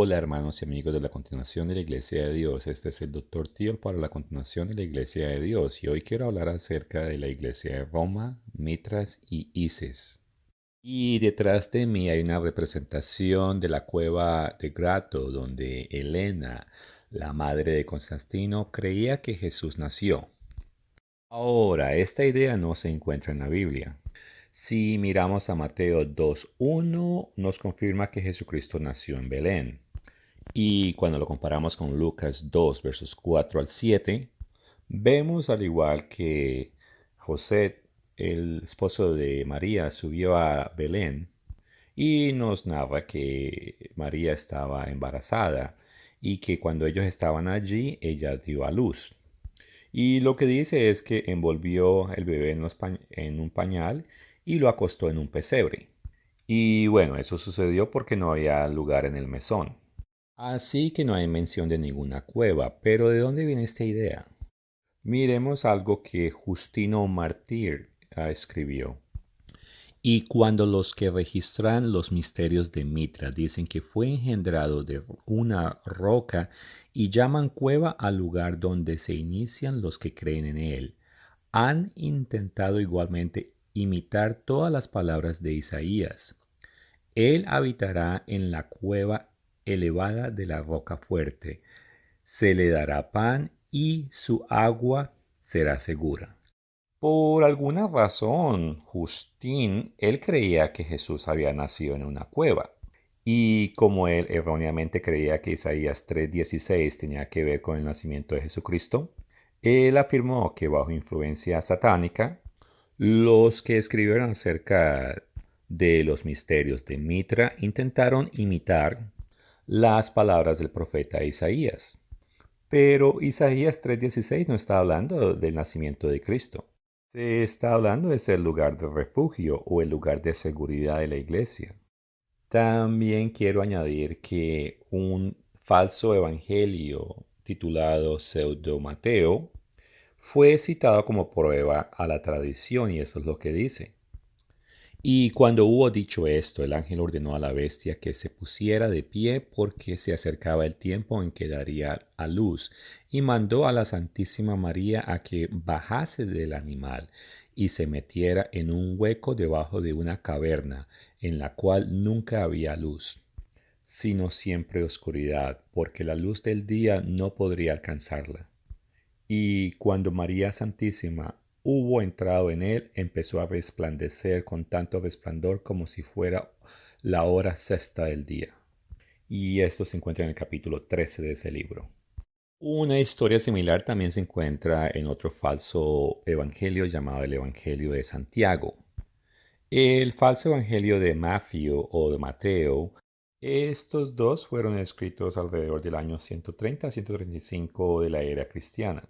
Hola hermanos y amigos de la continuación de la Iglesia de Dios. Este es el Dr. Tío para la continuación de la Iglesia de Dios y hoy quiero hablar acerca de la Iglesia de Roma, Mitras y Isis. Y detrás de mí hay una representación de la cueva de Grato donde Helena, la madre de Constantino, creía que Jesús nació. Ahora, esta idea no se encuentra en la Biblia. Si miramos a Mateo 2.1, nos confirma que Jesucristo nació en Belén. Y cuando lo comparamos con Lucas 2, versos 4 al 7, vemos al igual que José, el esposo de María, subió a Belén y nos narra que María estaba embarazada y que cuando ellos estaban allí, ella dio a luz. Y lo que dice es que envolvió el bebé en un pañal y lo acostó en un pesebre. Y bueno, eso sucedió porque no había lugar en el mesón. Así que no hay mención de ninguna cueva, pero ¿de dónde viene esta idea? Miremos algo que Justino Mártir escribió. Y cuando los que registran los misterios de Mitra dicen que fue engendrado de una roca y llaman cueva al lugar donde se inician los que creen en él, han intentado igualmente imitar todas las palabras de Isaías. Él habitará en la cueva elevada de la roca fuerte. Se le dará pan y su agua será segura. Por alguna razón, Justín, él creía que Jesús había nacido en una cueva. Y como él erróneamente creía que Isaías 3:16 tenía que ver con el nacimiento de Jesucristo, él afirmó que bajo influencia satánica, los que escribieron acerca de los misterios de Mitra intentaron imitar las palabras del profeta Isaías. Pero Isaías 3:16 no está hablando del nacimiento de Cristo. Se está hablando de ser el lugar de refugio o el lugar de seguridad de la iglesia. También quiero añadir que un falso evangelio titulado Pseudo Mateo fue citado como prueba a la tradición y eso es lo que dice. Y cuando hubo dicho esto, el ángel ordenó a la bestia que se pusiera de pie porque se acercaba el tiempo en que daría a luz, y mandó a la Santísima María a que bajase del animal y se metiera en un hueco debajo de una caverna, en la cual nunca había luz, sino siempre oscuridad, porque la luz del día no podría alcanzarla. Y cuando María Santísima hubo entrado en él, empezó a resplandecer con tanto resplandor como si fuera la hora sexta del día. Y esto se encuentra en el capítulo 13 de ese libro. Una historia similar también se encuentra en otro falso evangelio llamado el Evangelio de Santiago. El falso evangelio de Matthew o de Mateo, estos dos fueron escritos alrededor del año 130-135 de la era cristiana.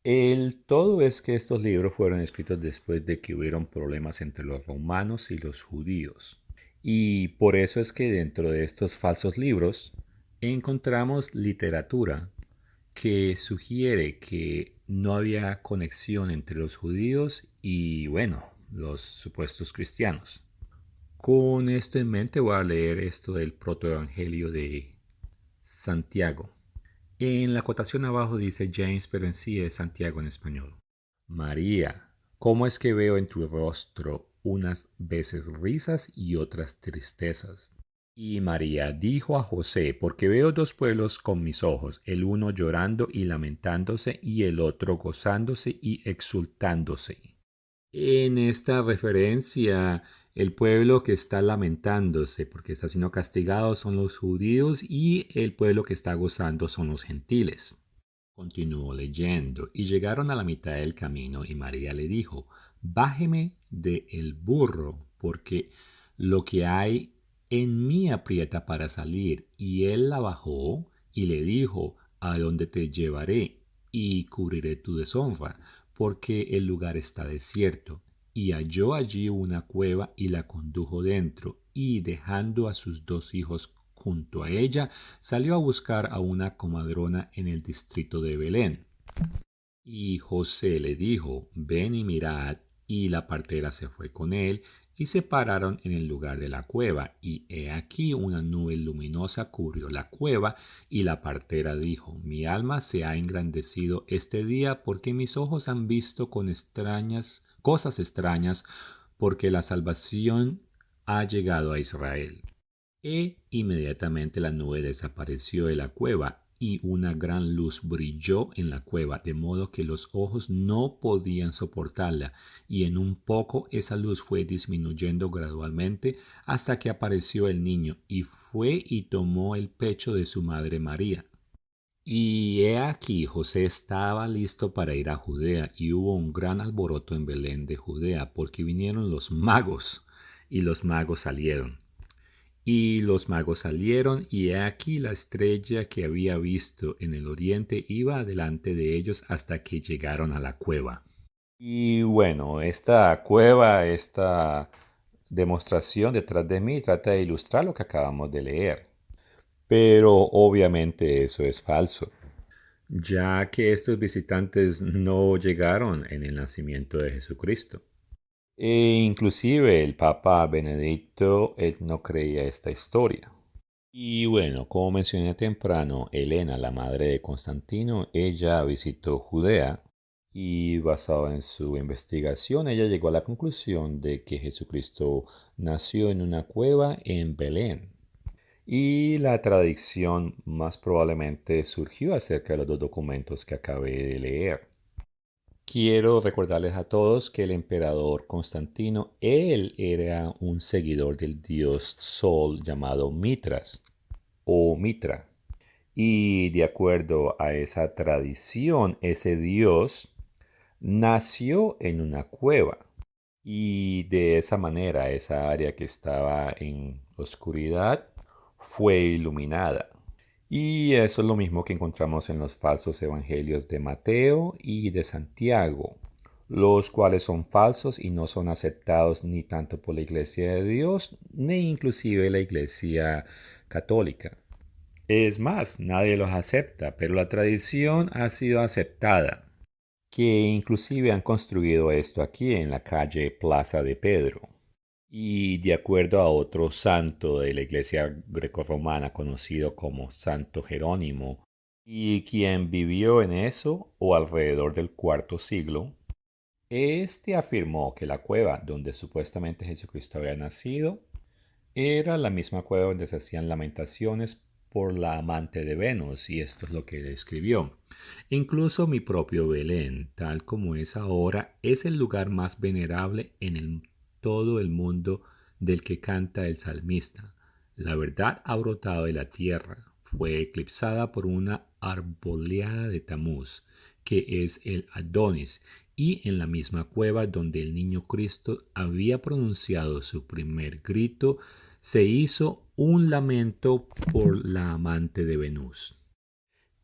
El todo es que estos libros fueron escritos después de que hubieron problemas entre los romanos y los judíos. Y por eso es que dentro de estos falsos libros encontramos literatura que sugiere que no había conexión entre los judíos y, bueno, los supuestos cristianos. Con esto en mente voy a leer esto del protoevangelio de Santiago. En la acotación abajo dice James, pero en sí es Santiago en español. María, ¿cómo es que veo en tu rostro unas veces risas y otras tristezas? Y María dijo a José, porque veo dos pueblos con mis ojos, el uno llorando y lamentándose y el otro gozándose y exultándose. En esta referencia, el pueblo que está lamentándose porque está siendo castigado son los judíos y el pueblo que está gozando son los gentiles. Continuó leyendo y llegaron a la mitad del camino y María le dijo, bájeme de el burro porque lo que hay en mí aprieta para salir. Y él la bajó y le dijo, a dónde te llevaré y cubriré tu deshonra porque el lugar está desierto. Y halló allí una cueva y la condujo dentro, y dejando a sus dos hijos junto a ella, salió a buscar a una comadrona en el distrito de Belén. Y José le dijo, ven y mirad. y la partera se fue con él, y se pararon en el lugar de la cueva, y he aquí una nube luminosa cubrió la cueva, y la partera dijo: Mi alma se ha engrandecido este día, porque mis ojos han visto con cosas extrañas, porque la salvación ha llegado a Israel. E inmediatamente la nube desapareció de la cueva, y una gran luz brilló en la cueva, de modo que los ojos no podían soportarla, y en un poco esa luz fue disminuyendo gradualmente hasta que apareció el niño, y fue y tomó el pecho de su madre María. Y he aquí José estaba listo para ir a Judea, y hubo un gran alboroto en Belén de Judea, porque vinieron los magos, y los magos salieron. Y los magos salieron, y he aquí la estrella que había visto en el oriente iba delante de ellos hasta que llegaron a la cueva. Y bueno, esta cueva, esta demostración detrás de mí trata de ilustrar lo que acabamos de leer. Pero obviamente eso es falso, ya que estos visitantes no llegaron en el nacimiento de Jesucristo. E inclusive el Papa Benedicto, él no creía esta historia. Y bueno, como mencioné temprano, Helena, la madre de Constantino, ella visitó Judea y basado en su investigación, ella llegó a la conclusión de que Jesucristo nació en una cueva en Belén. Y la tradición más probablemente surgió acerca de los dos documentos que acabé de leer. Quiero recordarles a todos que el emperador Constantino, él era un seguidor del dios Sol llamado Mitras o Mitra. Y de acuerdo a esa tradición, ese dios nació en una cueva. Y de esa manera, esa área que estaba en oscuridad fue iluminada. Y eso es lo mismo que encontramos en los falsos evangelios de Mateo y de Santiago, los cuales son falsos y no son aceptados ni tanto por la Iglesia de Dios, ni inclusive la Iglesia católica. Es más, nadie los acepta, pero la tradición ha sido aceptada, que inclusive han construido esto aquí en la calle Plaza de Pedro. Y de acuerdo a otro santo de la iglesia grecorromana conocido como Santo Jerónimo, y quien vivió en eso o alrededor del cuarto siglo, este afirmó que la cueva donde supuestamente Jesucristo había nacido era la misma cueva donde se hacían lamentaciones por la amante de Venus, y esto es lo que él escribió. Incluso mi propio Belén, tal como es ahora, es el lugar más venerable todo el mundo del que canta el salmista. La verdad ha brotado de la tierra, fue eclipsada por una arboleada de Tamuz, que es el Adonis, y en la misma cueva donde el niño Cristo había pronunciado su primer grito, se hizo un lamento por la amante de Venus.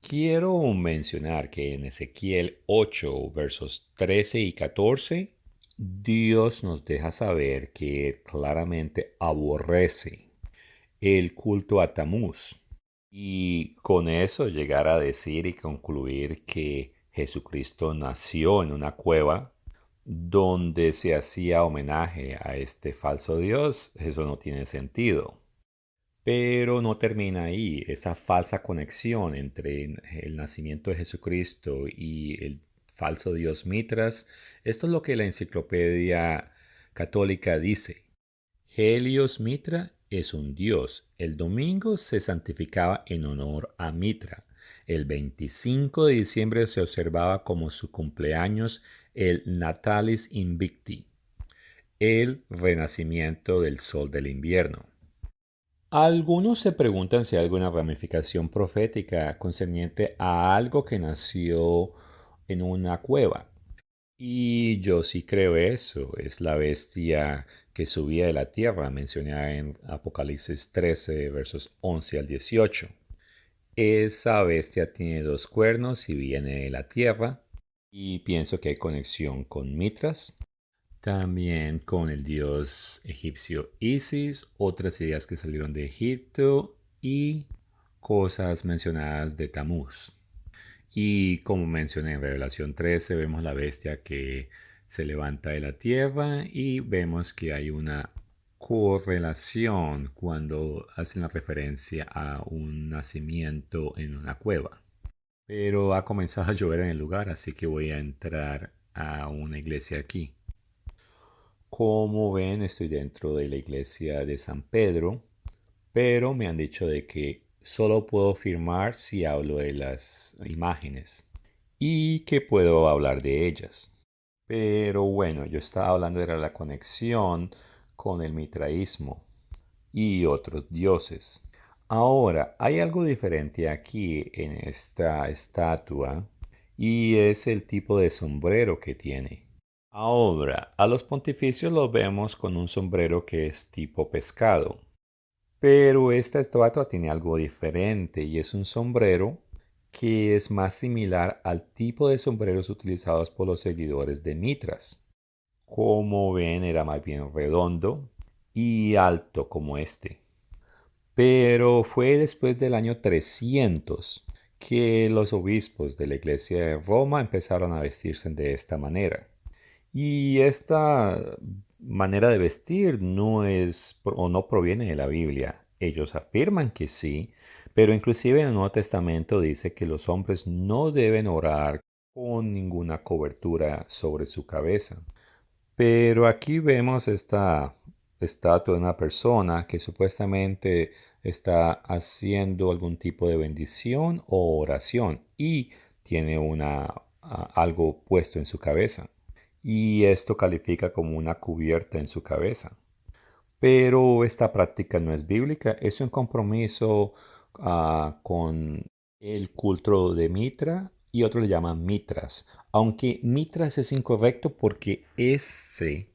Quiero mencionar que en Ezequiel 8, versos 13 y 14, Dios nos deja saber que claramente aborrece el culto a Tamuz. Y con eso llegar a decir y concluir que Jesucristo nació en una cueva donde se hacía homenaje a este falso Dios, eso no tiene sentido. Pero no termina ahí. Esa falsa conexión entre el nacimiento de Jesucristo y el falso dios Mitras, esto es lo que la enciclopedia católica dice. Helios Mitra es un dios. El domingo se santificaba en honor a Mitra. El 25 de diciembre se observaba como su cumpleaños el Natalis Invicti, el renacimiento del sol del invierno. Algunos se preguntan si hay alguna ramificación profética concerniente a algo que nació en una cueva. Y yo sí creo eso. Es la bestia que subía de la tierra, mencionada en Apocalipsis 13, versos 11 al 18. Esa bestia tiene dos cuernos y viene de la tierra. Y pienso que hay conexión con Mitras, también con el dios egipcio Isis, otras ideas que salieron de Egipto y cosas mencionadas de Tamuz. Y como mencioné en Revelación 13, vemos la bestia que se levanta de la tierra y vemos que hay una correlación cuando hacen la referencia a un nacimiento en una cueva. Pero ha comenzado a llover en el lugar, así que voy a entrar a una iglesia aquí. Como ven, estoy dentro de la iglesia de San Pedro, pero me han dicho de que solo puedo firmar si hablo de las imágenes y que puedo hablar de ellas. Pero bueno, yo estaba hablando de la conexión con el mitraísmo y otros dioses. Ahora, hay algo diferente aquí en esta estatua y es el tipo de sombrero que tiene. Ahora, a los pontificios los vemos con un sombrero que es tipo pescado, pero esta estatua tiene algo diferente y es un sombrero que es más similar al tipo de sombreros utilizados por los seguidores de Mitras. Como ven, era más bien redondo y alto como este. Pero fue después del año 300 que los obispos de la iglesia de Roma empezaron a vestirse de esta manera. Y esta manera de vestir no es o no proviene de la Biblia. Ellos afirman que sí, pero inclusive en el Nuevo Testamento dice que los hombres no deben orar con ninguna cobertura sobre su cabeza. Pero aquí vemos esta estatua de una persona que supuestamente está haciendo algún tipo de bendición o oración y tiene algo puesto en su cabeza. Y esto califica como una cubierta en su cabeza. Pero esta práctica no es bíblica, es un compromiso con el culto de Mitra y otros le llaman Mitras. Aunque Mitras es incorrecto porque ese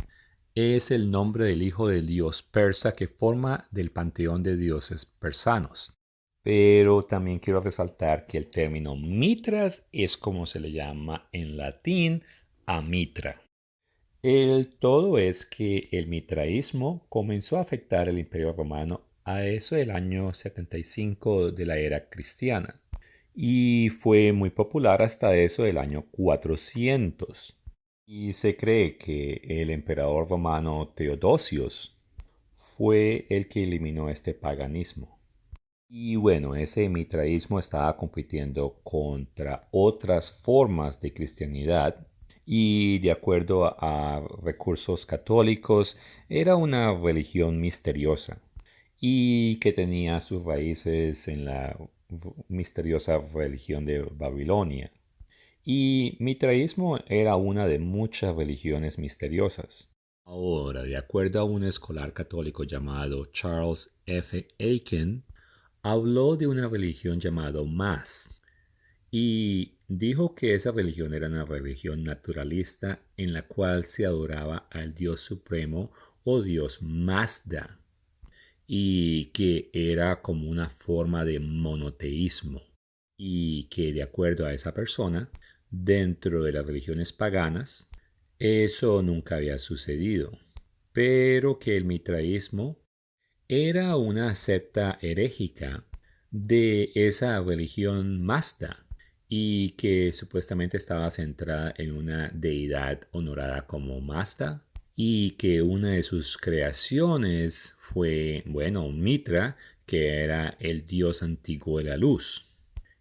es el nombre del hijo del dios persa que forma del panteón de dioses persanos. Pero también quiero resaltar que el término Mitras es como se le llama en latín a Mitra. El todo es que el mitraísmo comenzó a afectar el Imperio Romano a eso del año 75 de la era cristiana y fue muy popular hasta eso del año 400. Y se cree que el emperador romano Teodosios fue el que eliminó este paganismo. Y bueno, ese mitraísmo estaba compitiendo contra otras formas de cristianidad y de acuerdo a recursos católicos era una religión misteriosa y que tenía sus raíces en la misteriosa religión de Babilonia. Y mitraísmo era una de muchas religiones misteriosas. Ahora, de acuerdo a un escolar católico llamado Charles F. Aiken, habló de una religión llamada Mas y dijo que esa religión era una religión naturalista en la cual se adoraba al Dios Supremo o Dios Mazda y que era como una forma de monoteísmo y que de acuerdo a esa persona, dentro de las religiones paganas, eso nunca había sucedido, pero que el mitraísmo era una secta herégica de esa religión Mazda y que supuestamente estaba centrada en una deidad honorada como Mazda y que una de sus creaciones fue, bueno, Mitra, que era el dios antiguo de la luz.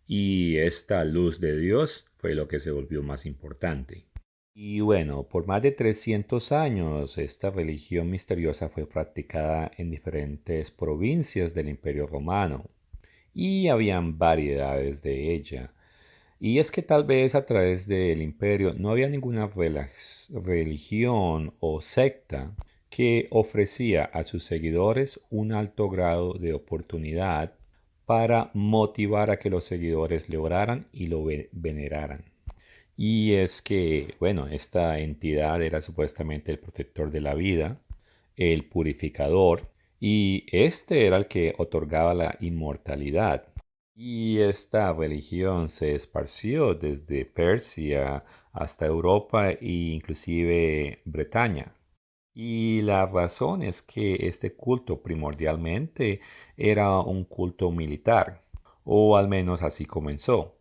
Y esta luz de Dios fue lo que se volvió más importante. Y bueno, por más de 300 años esta religión misteriosa fue practicada en diferentes provincias del Imperio Romano y habían variedades de ella. Y es que tal vez a través del imperio no había ninguna religión o secta que ofrecía a sus seguidores un alto grado de oportunidad para motivar a que los seguidores le oraran y lo veneraran. Y es que, bueno, esta entidad era supuestamente el protector de la vida, el purificador, y este era el que otorgaba la inmortalidad. Y esta religión se esparció desde Persia hasta Europa e inclusive Bretaña. Y la razón es que este culto primordialmente era un culto militar, o al menos así comenzó.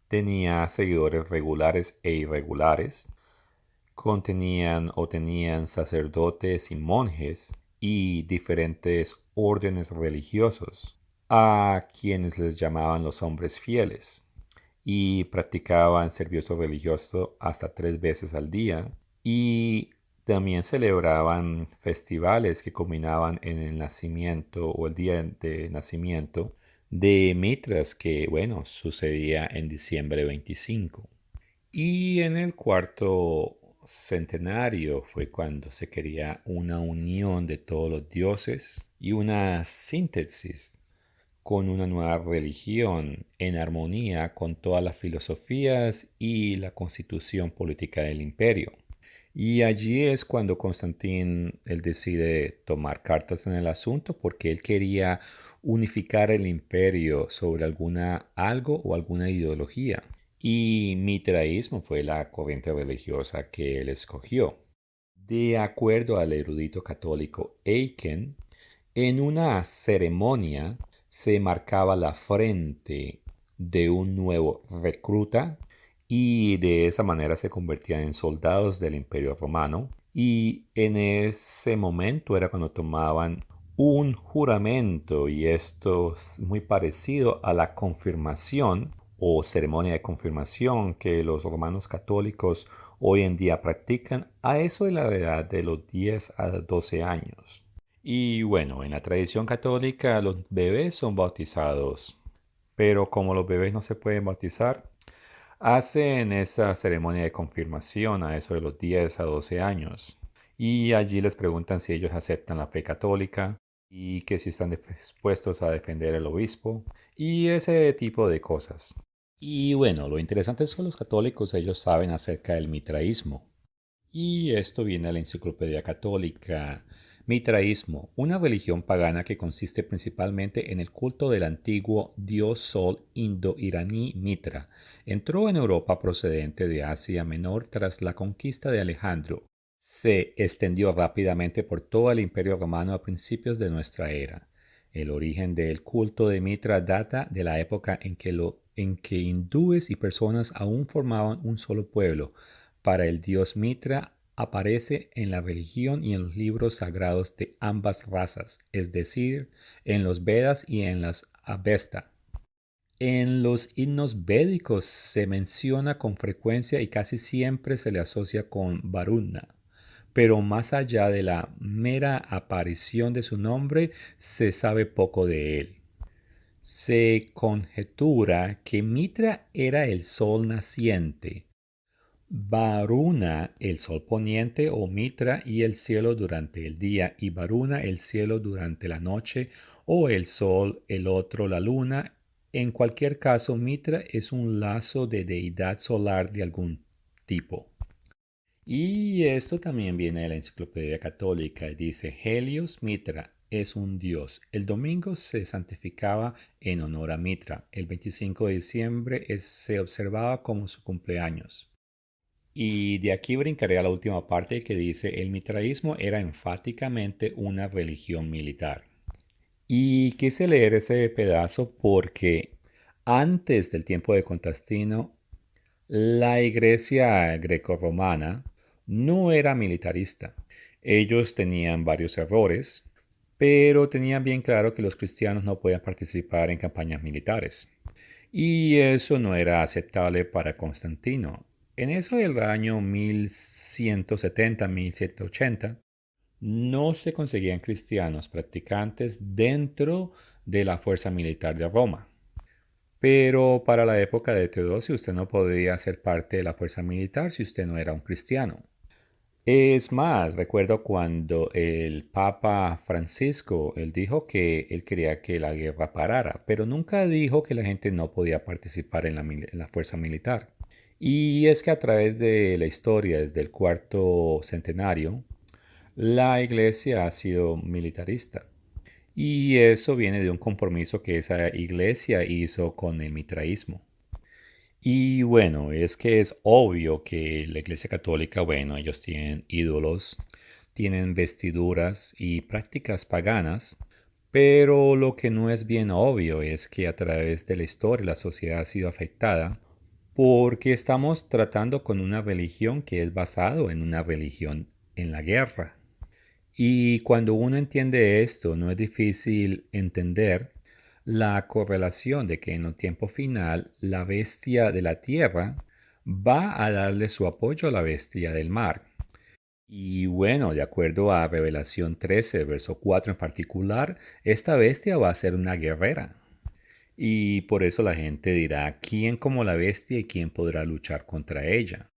Tenía seguidores regulares e irregulares contenían o tenían sacerdotes y monjes y diferentes órdenes religiosos, a quienes les llamaban los hombres fieles, y practicaban servicio religioso hasta 3 veces al día, y también celebraban festivales que culminaban en el nacimiento o el día de nacimiento de Mitras, que bueno, sucedía en diciembre 25. Y en el cuarto centenario fue cuando se quería una unión de todos los dioses y una síntesis con una nueva religión en armonía con todas las filosofías y la constitución política del imperio. Y allí es cuando Constantín él decide tomar cartas en el asunto porque él quería unificar el imperio sobre algo o alguna ideología. Y mitraísmo fue la corriente religiosa que él escogió. De acuerdo al erudito católico Aiken, en una ceremonia se marcaba la frente de un nuevo recluta y de esa manera se convertían en soldados del Imperio Romano. Y en ese momento era cuando tomaban un juramento, y esto es muy parecido a la confirmación o ceremonia de confirmación que los romanos católicos hoy en día practican a eso de la edad de los 10 a 12 años. Y bueno, en la tradición católica los bebés son bautizados, pero como los bebés no se pueden bautizar, hacen esa ceremonia de confirmación a eso de los 10 a 12 años. Y allí les preguntan si ellos aceptan la fe católica y que si están dispuestos a defender el obispo y ese tipo de cosas. Y bueno, lo interesante es que los católicos ellos saben acerca del mitraísmo. Y esto viene a la Enciclopedia Católica. Mitraísmo, una religión pagana que consiste principalmente en el culto del antiguo dios sol indo-iraní Mitra. Entró en Europa procedente de Asia Menor tras la conquista de Alejandro. Se extendió rápidamente por todo el Imperio Romano a principios de nuestra era. El origen del culto de Mitra data de la época en que hindúes y personas aún formaban un solo pueblo. Para el dios Mitra aparece en la religión y en los libros sagrados de ambas razas, es decir, en los Vedas y en las Avesta. En los himnos védicos se menciona con frecuencia y casi siempre se le asocia con Varuna, pero más allá de la mera aparición de su nombre, se sabe poco de él. Se conjetura que Mitra era el sol naciente, Varuna el sol poniente o Mitra y el cielo durante el día, y Varuna el cielo durante la noche, o el sol, el otro la luna. En cualquier caso, Mitra es un lazo de deidad solar de algún tipo. Y esto también viene de la Enciclopedia Católica. Dice, Helios Mitra es un dios. El domingo se santificaba en honor a Mitra. El 25 de diciembre se observaba como su cumpleaños. Y de aquí brincaré a la última parte que dice, el mitraísmo era enfáticamente una religión militar. Y quise leer ese pedazo porque antes del tiempo de Constantino, la iglesia grecorromana no era militarista. Ellos tenían varios errores, pero tenían bien claro que los cristianos no podían participar en campañas militares. Y eso no era aceptable para Constantino. En eso del año 1170-1180, no se conseguían cristianos practicantes dentro de la fuerza militar de Roma. Pero para la época de Teodosio usted no podía ser parte de la fuerza militar si usted no era un cristiano. Es más, recuerdo cuando el Papa Francisco, él dijo que él quería que la guerra parara, pero nunca dijo que la gente no podía participar en la fuerza militar. Y es que a través de la historia, desde el cuarto centenario, la iglesia ha sido militarista. Y eso viene de un compromiso que esa iglesia hizo con el mitraísmo. Y bueno, es que es obvio que la Iglesia Católica, bueno, ellos tienen ídolos, tienen vestiduras y prácticas paganas, pero lo que no es bien obvio es que a través de la historia la sociedad ha sido afectada porque estamos tratando con una religión que es basado en una religión en la guerra. Y cuando uno entiende esto, no es difícil entender la correlación de que en el tiempo final la bestia de la tierra va a darle su apoyo a la bestia del mar. Y bueno, de acuerdo a Revelación 13, verso 4 en particular, esta bestia va a ser una guerrera. Y por eso la gente dirá, ¿quién como la bestia y quién podrá luchar contra ella?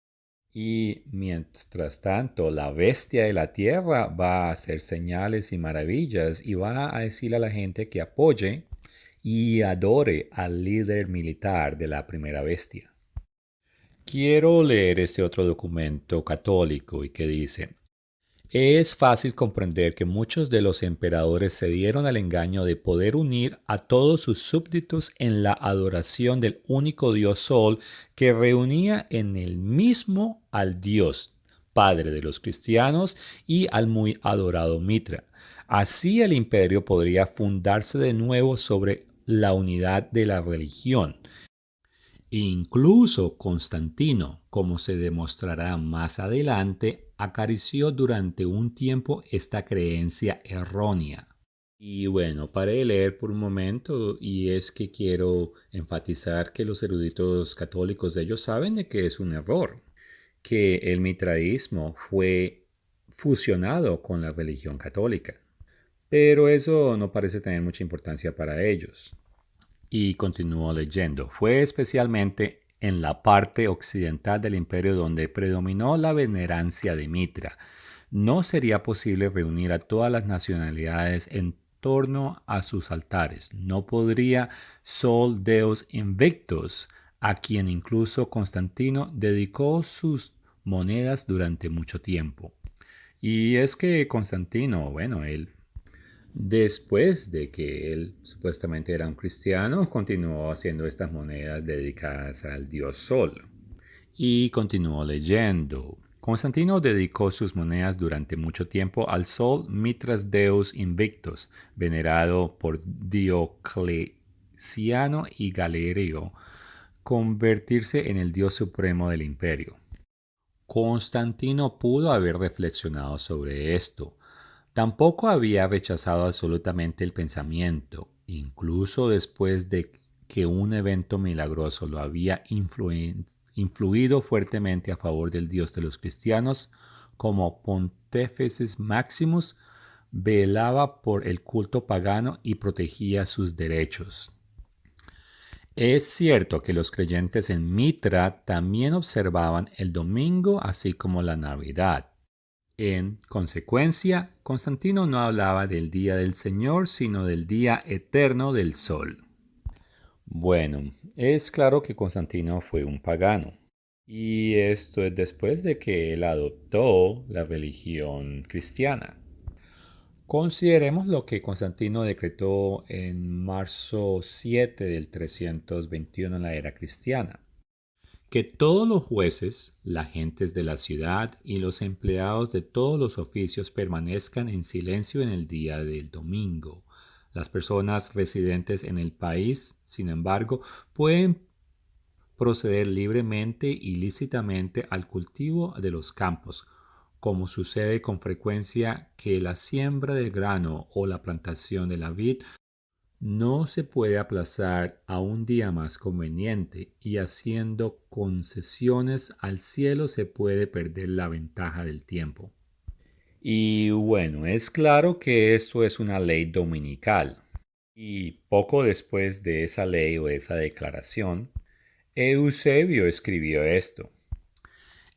Y mientras tanto, la bestia de la tierra va a hacer señales y maravillas y va a decirle a la gente que apoye y adore al líder militar de la primera bestia. Quiero leer este otro documento católico y que dice, es fácil comprender que muchos de los emperadores se dieron al engaño de poder unir a todos sus súbditos en la adoración del único Dios Sol que reunía en el mismo al Dios, Padre de los cristianos, y al muy adorado Mitra. Así el imperio podría fundarse de nuevo sobre la unidad de la religión. Incluso Constantino, como se demostrará más adelante, acarició durante un tiempo esta creencia errónea. Y bueno, paré de leer por un momento y es que quiero enfatizar que los eruditos católicos ellos saben de que es un error, que el mitraísmo fue fusionado con la religión católica. Pero eso no parece tener mucha importancia para ellos. Y continuó leyendo. Fue especialmente en la parte occidental del imperio donde predominó la venerancia de Mitra. No sería posible reunir a todas las nacionalidades en torno a sus altares. No podría Sol Deus Invictus, a quien incluso Constantino dedicó sus monedas durante mucho tiempo. Y es que Constantino, bueno, él después de que él supuestamente era un cristiano, continuó haciendo estas monedas dedicadas al dios Sol. Y continuó leyendo. Constantino dedicó sus monedas durante mucho tiempo al Sol Mitras Deus Invictus, venerado por Diocleciano y Galerio, convertirse en el dios supremo del imperio. Constantino pudo haber reflexionado sobre esto. Tampoco había rechazado absolutamente el pensamiento, incluso después de que un evento milagroso lo había influido fuertemente a favor del Dios de los cristianos, como Pontífice Maximus velaba por el culto pagano y protegía sus derechos. Es cierto que los creyentes en Mitra también observaban el domingo así como la Navidad. En consecuencia, Constantino no hablaba del día del Señor, sino del día eterno del Sol. Bueno, es claro que Constantino fue un pagano. Y esto es después de que él adoptó la religión cristiana. Consideremos lo que Constantino decretó en marzo 7 del 321 en la era cristiana. Que todos los jueces, las gentes de la ciudad y los empleados de todos los oficios permanezcan en silencio en el día del domingo. Las personas residentes en el país, sin embargo, pueden proceder libremente y lícitamente al cultivo de los campos, como sucede con frecuencia que la siembra del grano o la plantación de la vid no se puede aplazar a un día más conveniente y haciendo concesiones al cielo se puede perder la ventaja del tiempo. Y bueno, es claro que esto es una ley dominical. Y poco después de esa ley o esa declaración, Eusebio escribió esto.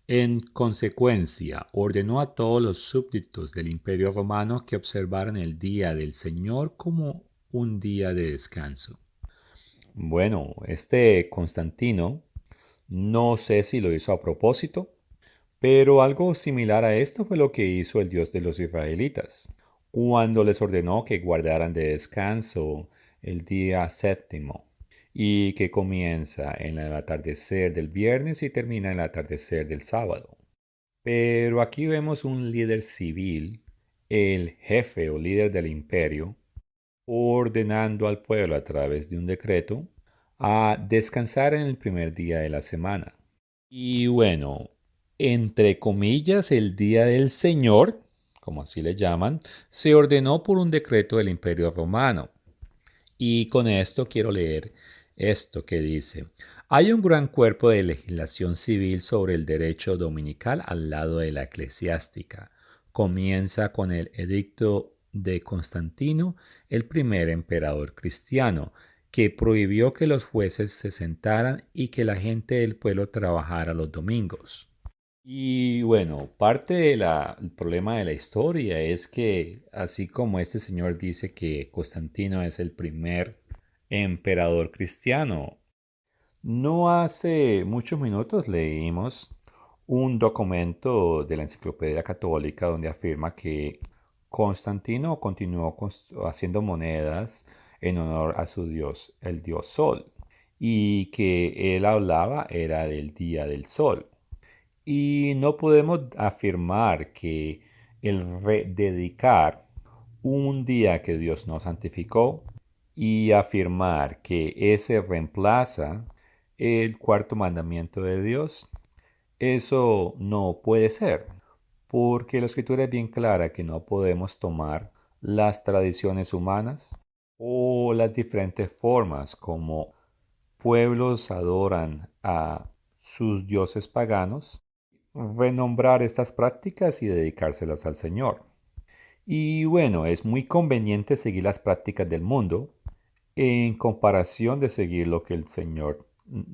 En consecuencia, ordenó a todos los súbditos del Imperio Romano que observaran el día del Señor como un día de descanso. Bueno, este Constantino, no sé si lo hizo a propósito, pero algo similar a esto fue lo que hizo el Dios de los israelitas, cuando les ordenó que guardaran de descanso el día séptimo y que comienza en el atardecer del viernes y termina en el atardecer del sábado. Pero aquí vemos un líder civil, el jefe o líder del imperio, ordenando al pueblo a través de un decreto a descansar en el primer día de la semana. Y bueno, entre comillas, el día del Señor, como así le llaman, se ordenó por un decreto del Imperio Romano. Y con esto quiero leer esto que dice: hay un gran cuerpo de legislación civil sobre el derecho dominical al lado de la eclesiástica. Comienza con el edicto de Constantino, el primer emperador cristiano, que prohibió que los jueces se sentaran y que la gente del pueblo trabajara los domingos. Y bueno, parte del problema de la historia es que, así como este señor dice que Constantino es el primer emperador cristiano, no hace muchos minutos leímos un documento de la Enciclopedia Católica donde afirma que Constantino continuó haciendo monedas en honor a su dios, el dios Sol, y que él hablaba era del día del Sol. Y no podemos afirmar que el dedicar un día que Dios nos santificó y afirmar que ese reemplaza el cuarto mandamiento de Dios, eso no puede ser, porque la escritura es bien clara que no podemos tomar las tradiciones humanas o las diferentes formas como pueblos adoran a sus dioses paganos, renombrar estas prácticas y dedicárselas al Señor. Y bueno, es muy conveniente seguir las prácticas del mundo en comparación de seguir lo que el Señor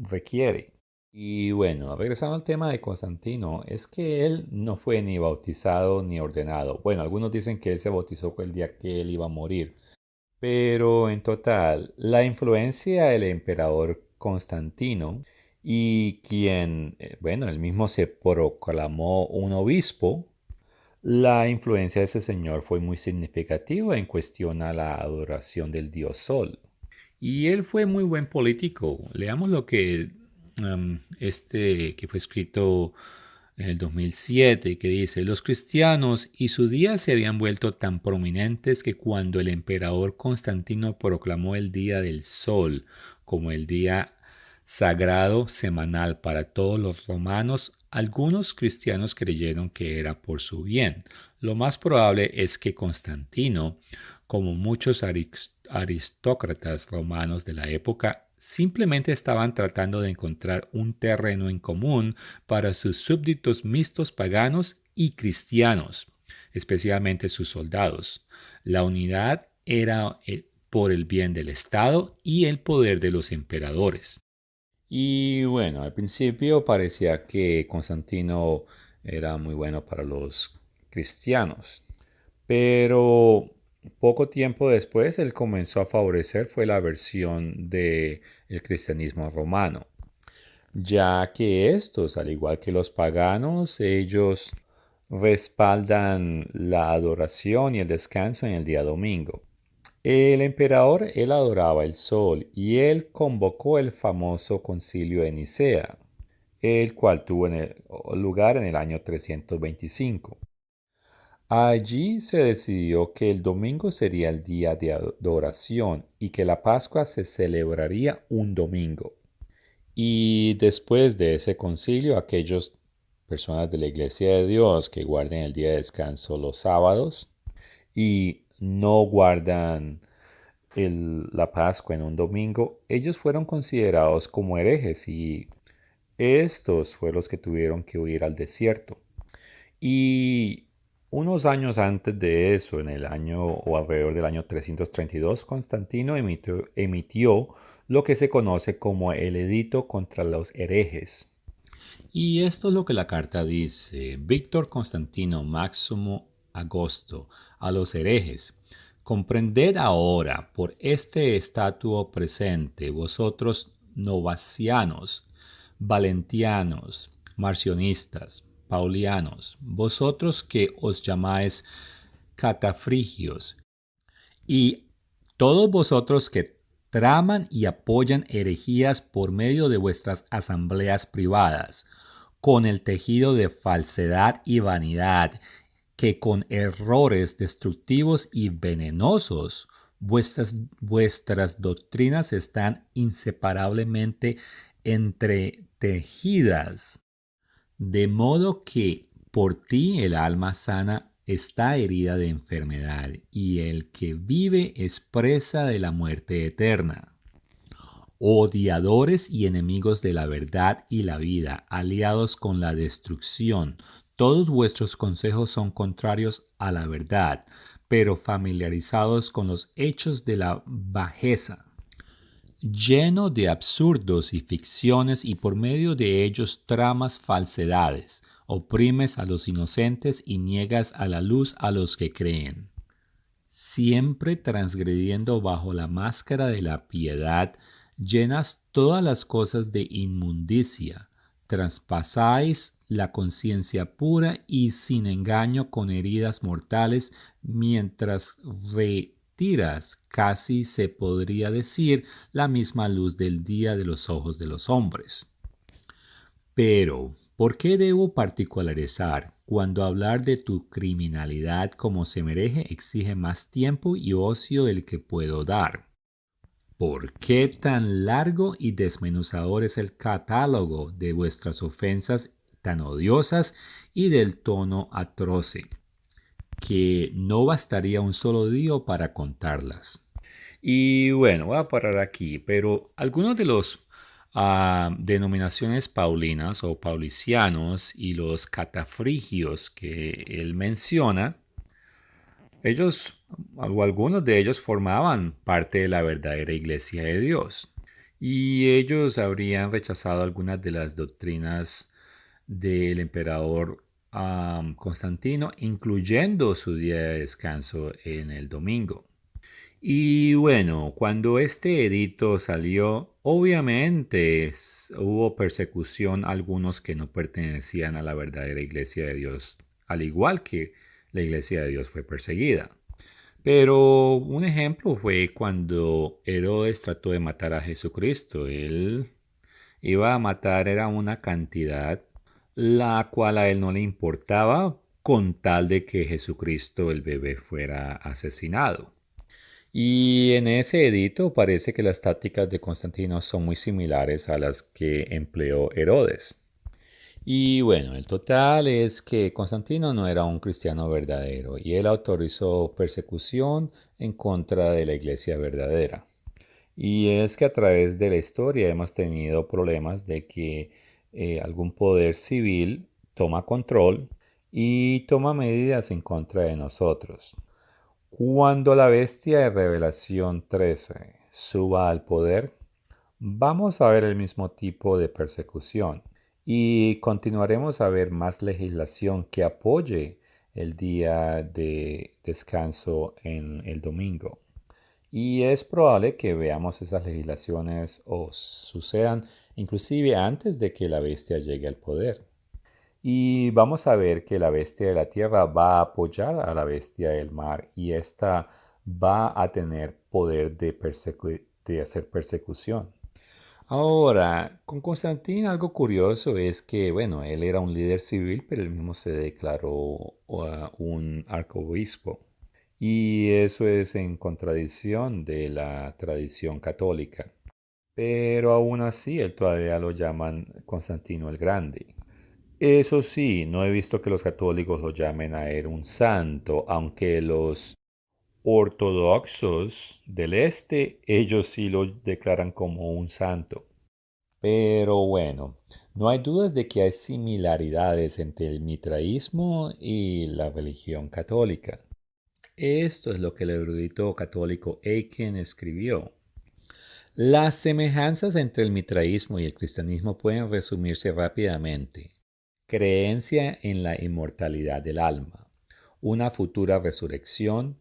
requiere. Y bueno, regresando al tema de Constantino, es que él no fue ni bautizado ni ordenado. Bueno, algunos dicen que él se bautizó el día que él iba a morir. Pero en total, la influencia del emperador Constantino y quien, bueno, él mismo se proclamó un obispo, la influencia de ese señor fue muy significativa en cuestión a la adoración del dios Sol. Y él fue muy buen político. Leamos lo que que fue escrito en el 2007, que dice: los cristianos y su día se habían vuelto tan prominentes que cuando el emperador Constantino proclamó el día del sol como el día sagrado semanal para todos los romanos, algunos cristianos creyeron que era por su bien. Lo más probable es que Constantino, como muchos aristócratas romanos de la época, simplemente estaban tratando de encontrar un terreno en común para sus súbditos mixtos paganos y cristianos, especialmente sus soldados. La unidad era por el bien del Estado y el poder de los emperadores. Y bueno, al principio parecía que Constantino era muy bueno para los cristianos, pero poco tiempo después él comenzó a favorecer fue la versión del cristianismo romano, ya que estos, al igual que los paganos, ellos respaldan la adoración y el descanso en el día domingo. El emperador, él adoraba el sol y él convocó el famoso concilio de Nicea, el cual tuvo lugar en el año 325. Allí se decidió que el domingo sería el día de adoración y que la Pascua se celebraría un domingo. Y después de ese concilio, aquellas personas de la Iglesia de Dios que guarden el día de descanso los sábados y no guardan la Pascua en un domingo, ellos fueron considerados como herejes y estos fueron los que tuvieron que huir al desierto. Y unos años antes de eso, en el año o alrededor del año 332, Constantino emitió lo que se conoce como el edicto contra los herejes. Y esto es lo que la carta dice: Víctor Constantino Máximo Agosto, a los herejes: comprended ahora por este estatuto presente, vosotros novacianos, valentianos, marcionistas, paulianos, vosotros que os llamáis catafrigios, y todos vosotros que traman y apoyan herejías por medio de vuestras asambleas privadas, con el tejido de falsedad y vanidad, que con errores destructivos y venenosos Vuestras doctrinas están inseparablemente entretejidas, de modo que por ti el alma sana está herida de enfermedad y el que vive es presa de la muerte eterna. Odiadores y enemigos de la verdad y la vida, aliados con la destrucción, todos vuestros consejos son contrarios a la verdad, pero familiarizados con los hechos de la bajeza, lleno de absurdos y ficciones, y por medio de ellos tramas falsedades, oprimes a los inocentes y niegas a la luz a los que creen. Siempre transgrediendo bajo la máscara de la piedad, llenas todas las cosas de inmundicia, traspasáis la conciencia pura y sin engaño con heridas mortales, mientras retiras, casi se podría decir, la misma luz del día de los ojos de los hombres. Pero, ¿por qué debo particularizar cuando hablar de tu criminalidad como se merece exige más tiempo y ocio del que puedo dar? ¿Por qué tan largo y desmenuzador es el catálogo de vuestras ofensas tan odiosas y del tono atroce, que no bastaría un solo día para contarlas? Y bueno, voy a parar aquí, pero algunos de los denominaciones paulinas o paulicianos y los catafrigios que él menciona, ellos o algunos de ellos formaban parte de la verdadera iglesia de Dios. Y ellos habrían rechazado algunas de las doctrinas del emperador Constantino, incluyendo su día de descanso en el domingo. Y bueno, cuando este edicto salió, obviamente hubo persecución a algunos que no pertenecían a la verdadera iglesia de Dios, al igual que la iglesia de Dios fue perseguida. Pero un ejemplo fue cuando Herodes trató de matar a Jesucristo. Él iba a matar, era una cantidad, la cual a él no le importaba con tal de que Jesucristo, el bebé, fuera asesinado. Y en ese edicto parece que las tácticas de Constantino son muy similares a las que empleó Herodes. Y bueno, el total es que Constantino no era un cristiano verdadero y él autorizó persecución en contra de la iglesia verdadera. Y es que a través de la historia hemos tenido problemas de que algún poder civil toma control y toma medidas en contra de nosotros. Cuando la bestia de Revelación 13 suba al poder, vamos a ver el mismo tipo de persecución y continuaremos a ver más legislación que apoye el día de descanso en el domingo. Y es probable que veamos esas legislaciones o sucedan inclusive antes de que la bestia llegue al poder. Y vamos a ver que la bestia de la tierra va a apoyar a la bestia del mar y ésta va a tener poder de hacer persecución. Ahora, con Constantino algo curioso es que, bueno, él era un líder civil, pero él mismo se declaró un arzobispo. Y eso es en contradicción de la tradición católica. Pero aún así, él todavía lo llaman Constantino el Grande. Eso sí, no he visto que los católicos lo llamen a él un santo, aunque los ortodoxos del este, ellos sí lo declaran como un santo. Pero bueno, no hay dudas de que hay similaridades entre el mitraísmo y la religión católica. Esto es lo que el erudito católico Aiken escribió. Las semejanzas entre el mitraísmo y el cristianismo pueden resumirse rápidamente. Creencia en la inmortalidad del alma, una futura resurrección,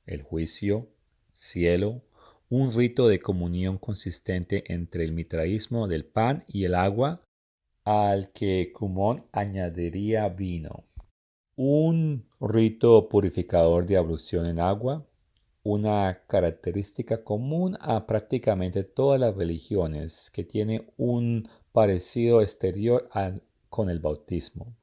el juicio, cielo, un rito de comunión consistente entre el mitraísmo del pan y el agua, al que Cumón añadiría vino, un rito purificador de ablución en agua, una característica común a prácticamente todas las religiones que tiene un parecido exterior con el bautismo,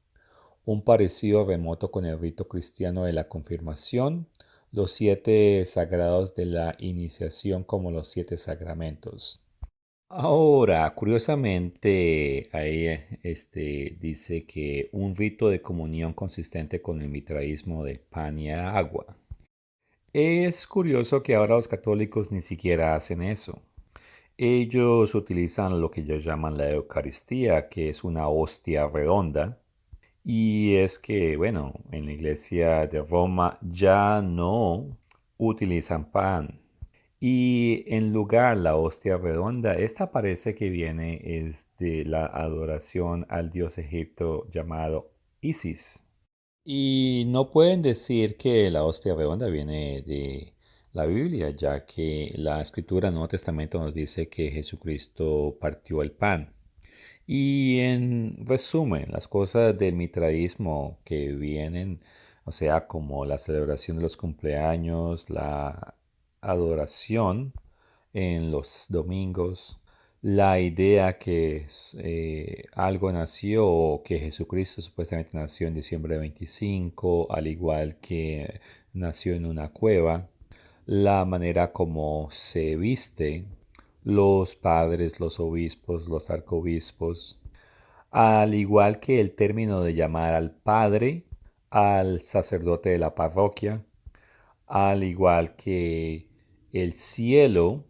un parecido remoto con el rito cristiano de la confirmación, los 7 sagrados de la iniciación como los 7 sacramentos. Ahora, curiosamente, ahí dice que un rito de comunión consistente con el mitraísmo de pan y agua. Es curioso que ahora los católicos ni siquiera hacen eso. Ellos utilizan lo que ellos llaman la Eucaristía, que es una hostia redonda. Y es que, bueno, en la iglesia de Roma ya no utilizan pan. Y en lugar la hostia redonda, esta parece que viene es de la adoración al dios egipto llamado Isis. Y no pueden decir que la hostia redonda viene de la Biblia, ya que la escritura del Nuevo Testamento nos dice que Jesucristo partió el pan. Y en resumen, las cosas del mitraísmo que vienen, o sea, como la celebración de los cumpleaños, la adoración en los domingos, la idea que algo nació o que Jesucristo supuestamente nació en diciembre 25, al igual que nació en una cueva, la manera como se viste los padres, los obispos, los arcobispos, al igual que el término de llamar al padre, al sacerdote de la parroquia, al igual que el cielo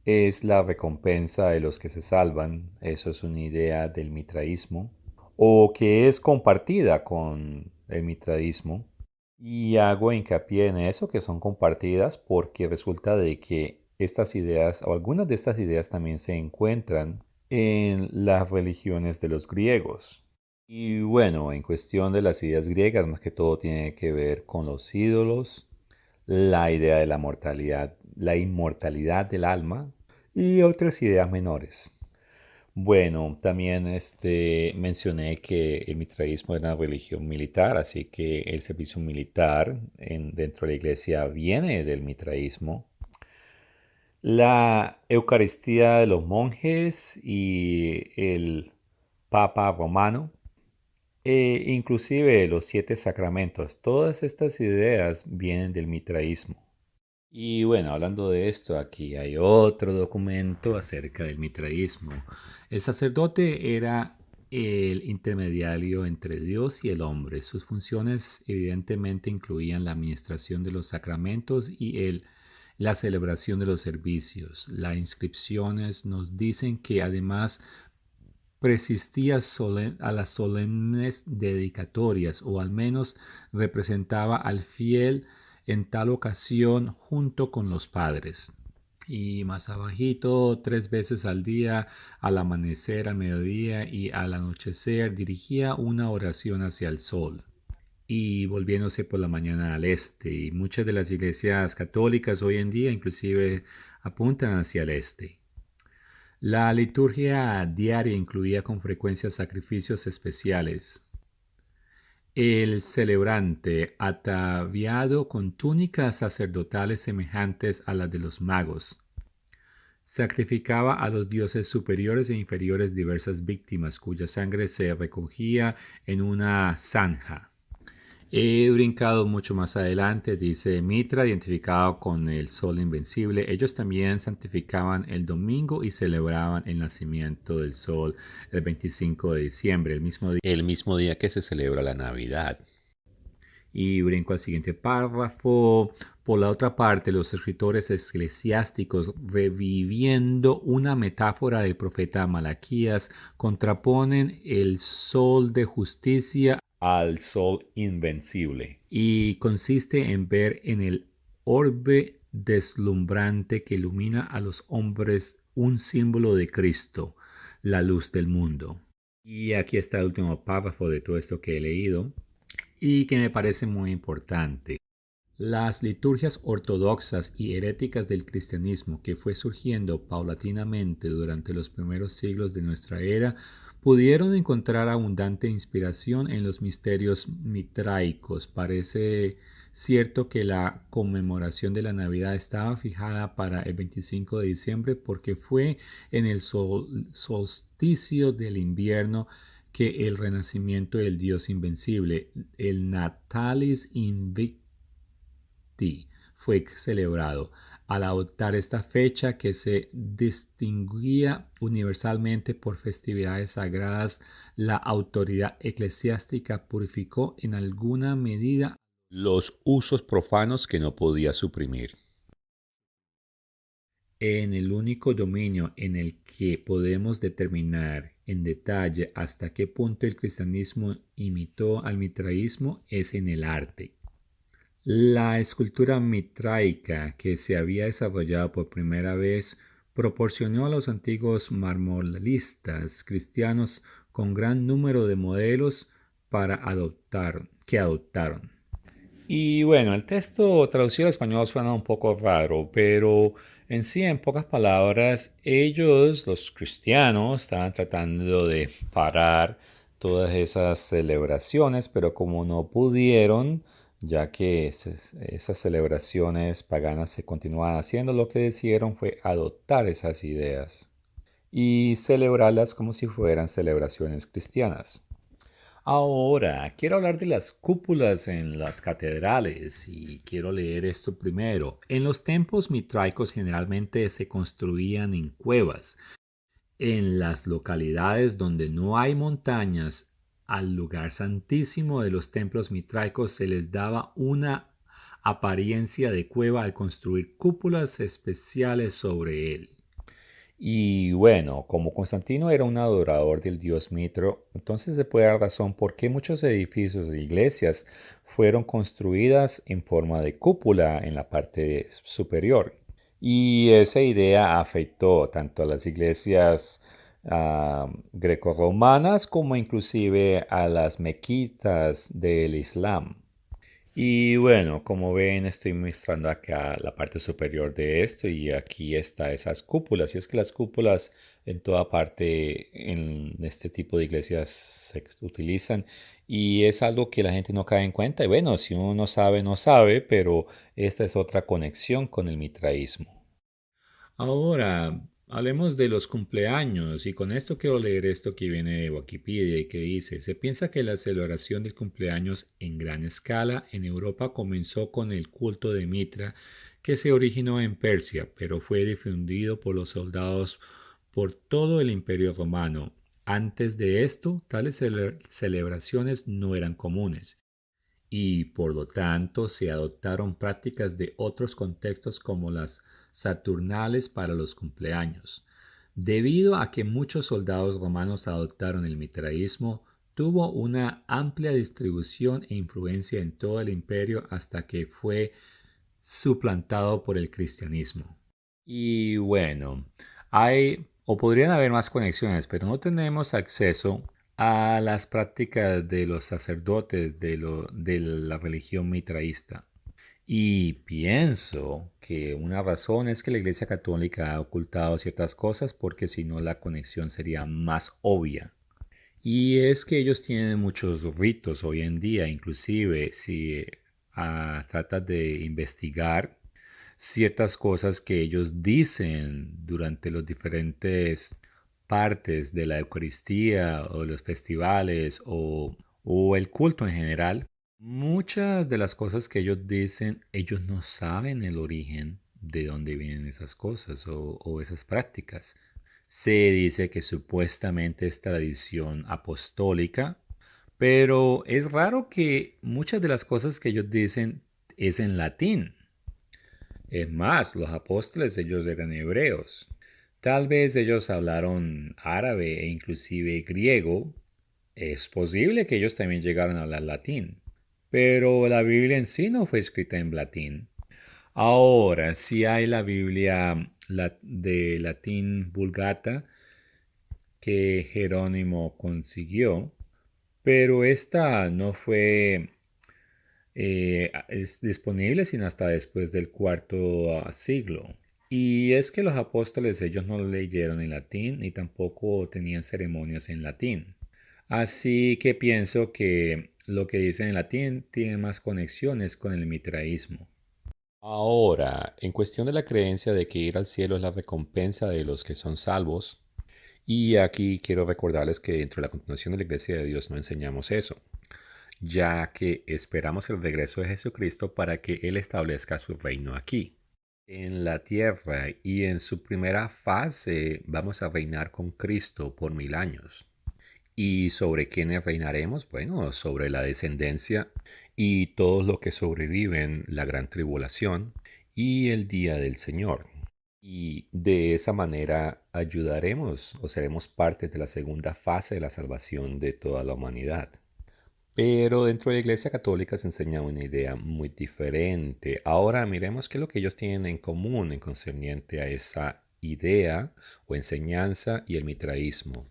es la recompensa de los que se salvan, eso es una idea del mitraísmo, o que es compartida con el mitraísmo. Y hago hincapié en eso, que son compartidas, porque resulta de que estas ideas, o algunas de estas ideas también se encuentran en las religiones de los griegos. Y bueno, en cuestión de las ideas griegas, más que todo tiene que ver con los ídolos, la idea de la mortalidad, la inmortalidad del alma y otras ideas menores. Bueno, también mencioné que el mitraísmo era una religión militar, así que el servicio militar dentro de la iglesia viene del mitraísmo. La Eucaristía de los monjes y el Papa romano, inclusive los 7 sacramentos, todas estas ideas vienen del mitraísmo. Y bueno, hablando de esto, aquí hay otro documento acerca del mitraísmo. El sacerdote era el intermediario entre Dios y el hombre. Sus funciones evidentemente incluían la administración de los sacramentos y la celebración de los servicios. Las inscripciones nos dicen que además persistía a las solemnes dedicatorias, o al menos representaba al fiel en tal ocasión junto con los padres. Y más abajito, 3 veces al día, al amanecer, al mediodía y al anochecer, dirigía una oración hacia el sol y volviéndose por la mañana al este. Y muchas de las iglesias católicas hoy en día inclusive apuntan hacia el este. La liturgia diaria incluía con frecuencia sacrificios especiales. El celebrante, ataviado con túnicas sacerdotales semejantes a las de los magos, sacrificaba a los dioses superiores e inferiores diversas víctimas cuya sangre se recogía en una zanja. He brincado mucho más adelante, dice Mitra, identificado con el sol invencible. Ellos también santificaban el domingo y celebraban el nacimiento del sol el 25 de diciembre, el mismo día que se celebra la Navidad. Y brinco al siguiente párrafo. Por la otra parte, los escritores eclesiásticos, reviviendo una metáfora del profeta Malaquías, contraponen el sol de justicia al sol invencible. Y consiste en ver en el orbe deslumbrante que ilumina a los hombres un símbolo de Cristo, la luz del mundo. Y aquí está el último párrafo de todo esto que he leído y que me parece muy importante. Las liturgias ortodoxas y heréticas del cristianismo que fue surgiendo paulatinamente durante los primeros siglos de nuestra era pudieron encontrar abundante inspiración en los misterios mitraicos. Parece cierto que la conmemoración de la Navidad estaba fijada para el 25 de diciembre porque fue en el solsticio del invierno que el renacimiento del Dios invencible, el Natalis Invicti, fue celebrado. Al adoptar esta fecha que se distinguía universalmente por festividades sagradas, la autoridad eclesiástica purificó en alguna medida los usos profanos que no podía suprimir. en el único dominio en el que podemos determinar en detalle hasta qué punto el cristianismo imitó al mitraísmo es en el arte. La escultura mitraica que se había desarrollado por primera vez proporcionó a los antiguos marmoristas cristianos con gran número de modelos que adoptaron. Y bueno, el texto traducido al español suena un poco raro, pero en sí, en pocas palabras, ellos, los cristianos, estaban tratando de parar todas esas celebraciones, pero como no pudieron, ya que esas celebraciones paganas se continuaban haciendo, lo que decidieron fue adoptar esas ideas y celebrarlas como si fueran celebraciones cristianas. Ahora, quiero hablar de las cúpulas en las catedrales y quiero leer esto primero. En los templos mitraicos generalmente se construían en cuevas. En las localidades donde no hay montañas, al lugar santísimo de los templos mitraicos se les daba una apariencia de cueva al construir cúpulas especiales sobre él. Y bueno, como Constantino era un adorador del dios Mitro, entonces se puede dar razón por qué muchos edificios e iglesias fueron construidas en forma de cúpula en la parte superior. Y esa idea afectó tanto a las iglesias grecorromanas como inclusive a las mequitas del Islam. Y bueno, como ven, estoy mostrando acá la parte superior de esto y aquí está esas cúpulas. Y es que las cúpulas en toda parte en este tipo de iglesias se utilizan y es algo que la gente no cae en cuenta. Y bueno, si uno no sabe, no sabe, pero esta es otra conexión con el mitraísmo. Ahora, hablemos de los cumpleaños y con esto quiero leer esto que viene de Wikipedia y que dice, se piensa que la celebración del cumpleaños en gran escala en Europa comenzó con el culto de Mitra que se originó en Persia, pero fue difundido por los soldados por todo el Imperio Romano. Antes de esto, tales celebraciones no eran comunes y por lo tanto se adoptaron prácticas de otros contextos como las saturnales para los cumpleaños. Debido a que muchos soldados romanos adoptaron el mitraísmo, tuvo una amplia distribución e influencia en todo el imperio hasta que fue suplantado por el cristianismo. Y bueno, hay o podrían haber más conexiones, pero no tenemos acceso a las prácticas de los sacerdotes de la religión mitraísta. Y pienso que una razón es que la Iglesia Católica ha ocultado ciertas cosas porque si no la conexión sería más obvia. Y es que ellos tienen muchos ritos hoy en día, inclusive si tratas de investigar ciertas cosas que ellos dicen durante los diferentes partes de la Eucaristía o los festivales o el culto en general. Muchas de las cosas que ellos dicen, ellos no saben el origen de dónde vienen esas cosas o esas prácticas. Se dice que supuestamente es tradición apostólica, pero es raro que muchas de las cosas que ellos dicen es en latín. Es más, los apóstoles ellos eran hebreos. Tal vez ellos hablaron árabe e inclusive griego. Es posible que ellos también llegaron a hablar latín. Pero la Biblia en sí no fue escrita en latín. Ahora, sí hay la Biblia de latín vulgata que Jerónimo consiguió, pero esta no fue es disponible sino hasta después del cuarto siglo. Y es que los apóstoles ellos no leyeron en latín ni tampoco tenían ceremonias en latín. Así que pienso que lo que dicen en latín tiene más conexiones con el mitraísmo. Ahora, en cuestión de la creencia de que ir al cielo es la recompensa de los que son salvos, y aquí quiero recordarles que dentro de la continuación de la Iglesia de Dios no enseñamos eso. ya que esperamos el regreso de Jesucristo para que Él establezca su reino aquí, en la tierra, y en su primera fase vamos a reinar con Cristo por 1000 años. ¿Y sobre quiénes reinaremos? Bueno, sobre la descendencia y todos los que sobreviven la gran tribulación y el día del Señor. Y de esa manera ayudaremos o seremos parte de la segunda fase de la salvación de toda la humanidad. Pero dentro de la Iglesia Católica se enseña una idea muy diferente. Ahora miremos qué es lo que ellos tienen en común en concerniente a esa idea o enseñanza y el mitraísmo.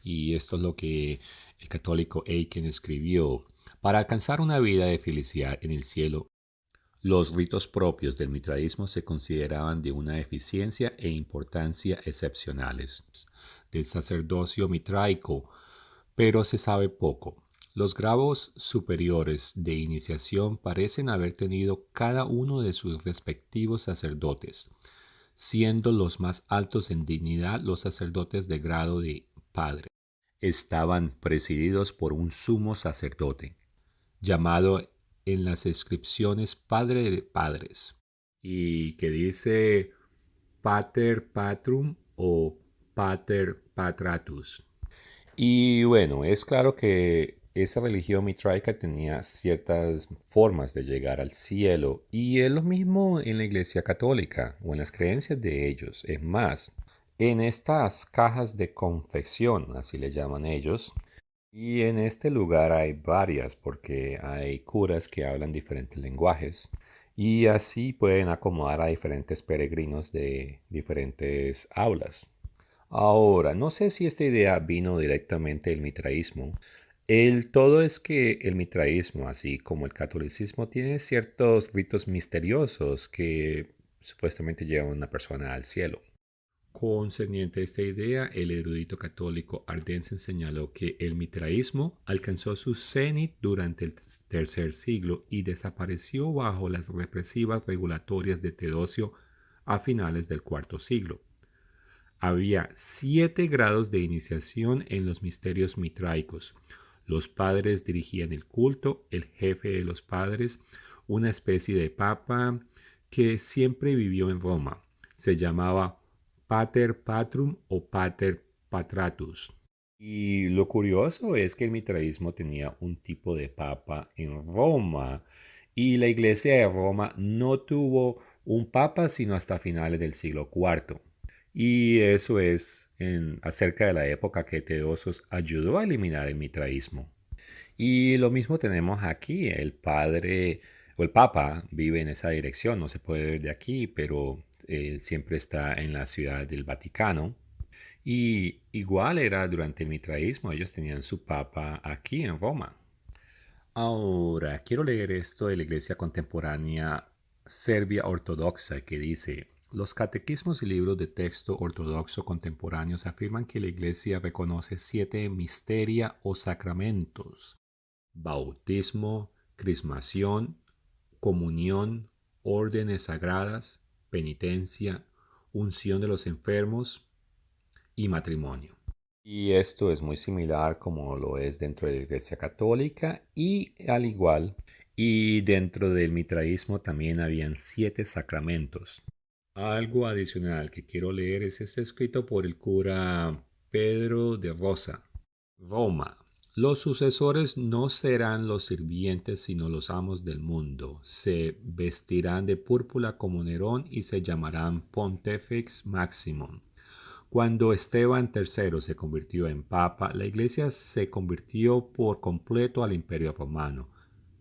Y esto es lo que el católico Aiken escribió. Para alcanzar una vida de felicidad en el cielo, los ritos propios del mitraísmo se consideraban de una eficiencia e importancia excepcionales. Del sacerdocio mitraico, pero se sabe poco. Los grados superiores de iniciación parecen haber tenido cada uno de sus respectivos sacerdotes, siendo los más altos en dignidad los sacerdotes de grado de padre. Estaban presididos por un sumo sacerdote, llamado en las inscripciones Padre de Padres, y que dice Pater Patrum o Pater Patratus. Y bueno, es claro que esa religión mitraica tenía ciertas formas de llegar al cielo y es lo mismo en la Iglesia Católica o en las creencias de ellos. Es más, en estas cajas de confesión, así le llaman ellos, y en este lugar hay varias porque hay curas que hablan diferentes lenguajes y así pueden acomodar a diferentes peregrinos de diferentes aulas. Ahora, no sé si esta idea vino directamente del mitraísmo. El todo es que el mitraísmo, así como el catolicismo, tiene ciertos ritos misteriosos que supuestamente llevan a una persona al cielo. Concerniente a esta idea, el erudito católico Ardensen señaló que el mitraísmo alcanzó su cenit durante el tercer siglo y desapareció bajo las represivas regulatorias de Teodosio a finales del cuarto siglo. Había 7 grados de iniciación en los misterios mitraicos. Los padres dirigían el culto, el jefe de los padres, una especie de papa que siempre vivió en Roma. Se llamaba Pater Patrum o Pater Patratus. Y lo curioso es que el mitraísmo tenía un tipo de papa en Roma y la iglesia de Roma no tuvo un papa sino hasta finales del siglo IV. Y eso es acerca de la época que Teodosios ayudó a eliminar el mitraísmo. Y lo mismo tenemos aquí, el padre o el papa vive en esa dirección, no se puede ver de aquí, pero siempre está en la ciudad del Vaticano. Y igual era durante el mitraísmo, ellos tenían su papa aquí en Roma. Ahora, quiero leer esto de la Iglesia Contemporánea Serbia Ortodoxa que dice, los catequismos y libros de texto ortodoxo contemporáneos afirman que la Iglesia reconoce 7 misteria o sacramentos: bautismo, crismación, comunión, órdenes sagradas, penitencia, unción de los enfermos y matrimonio. Y esto es muy similar como lo es dentro de la Iglesia Católica y al igual, y dentro del mitraísmo también habían 7 sacramentos. Algo adicional que quiero leer es este escrito por el cura Pedro de Rosa. Roma. Los sucesores no serán los sirvientes sino los amos del mundo. Se vestirán de púrpura como Nerón y se llamarán Pontifex Maximum. Cuando Esteban III se convirtió en papa, la iglesia se convirtió por completo al imperio romano.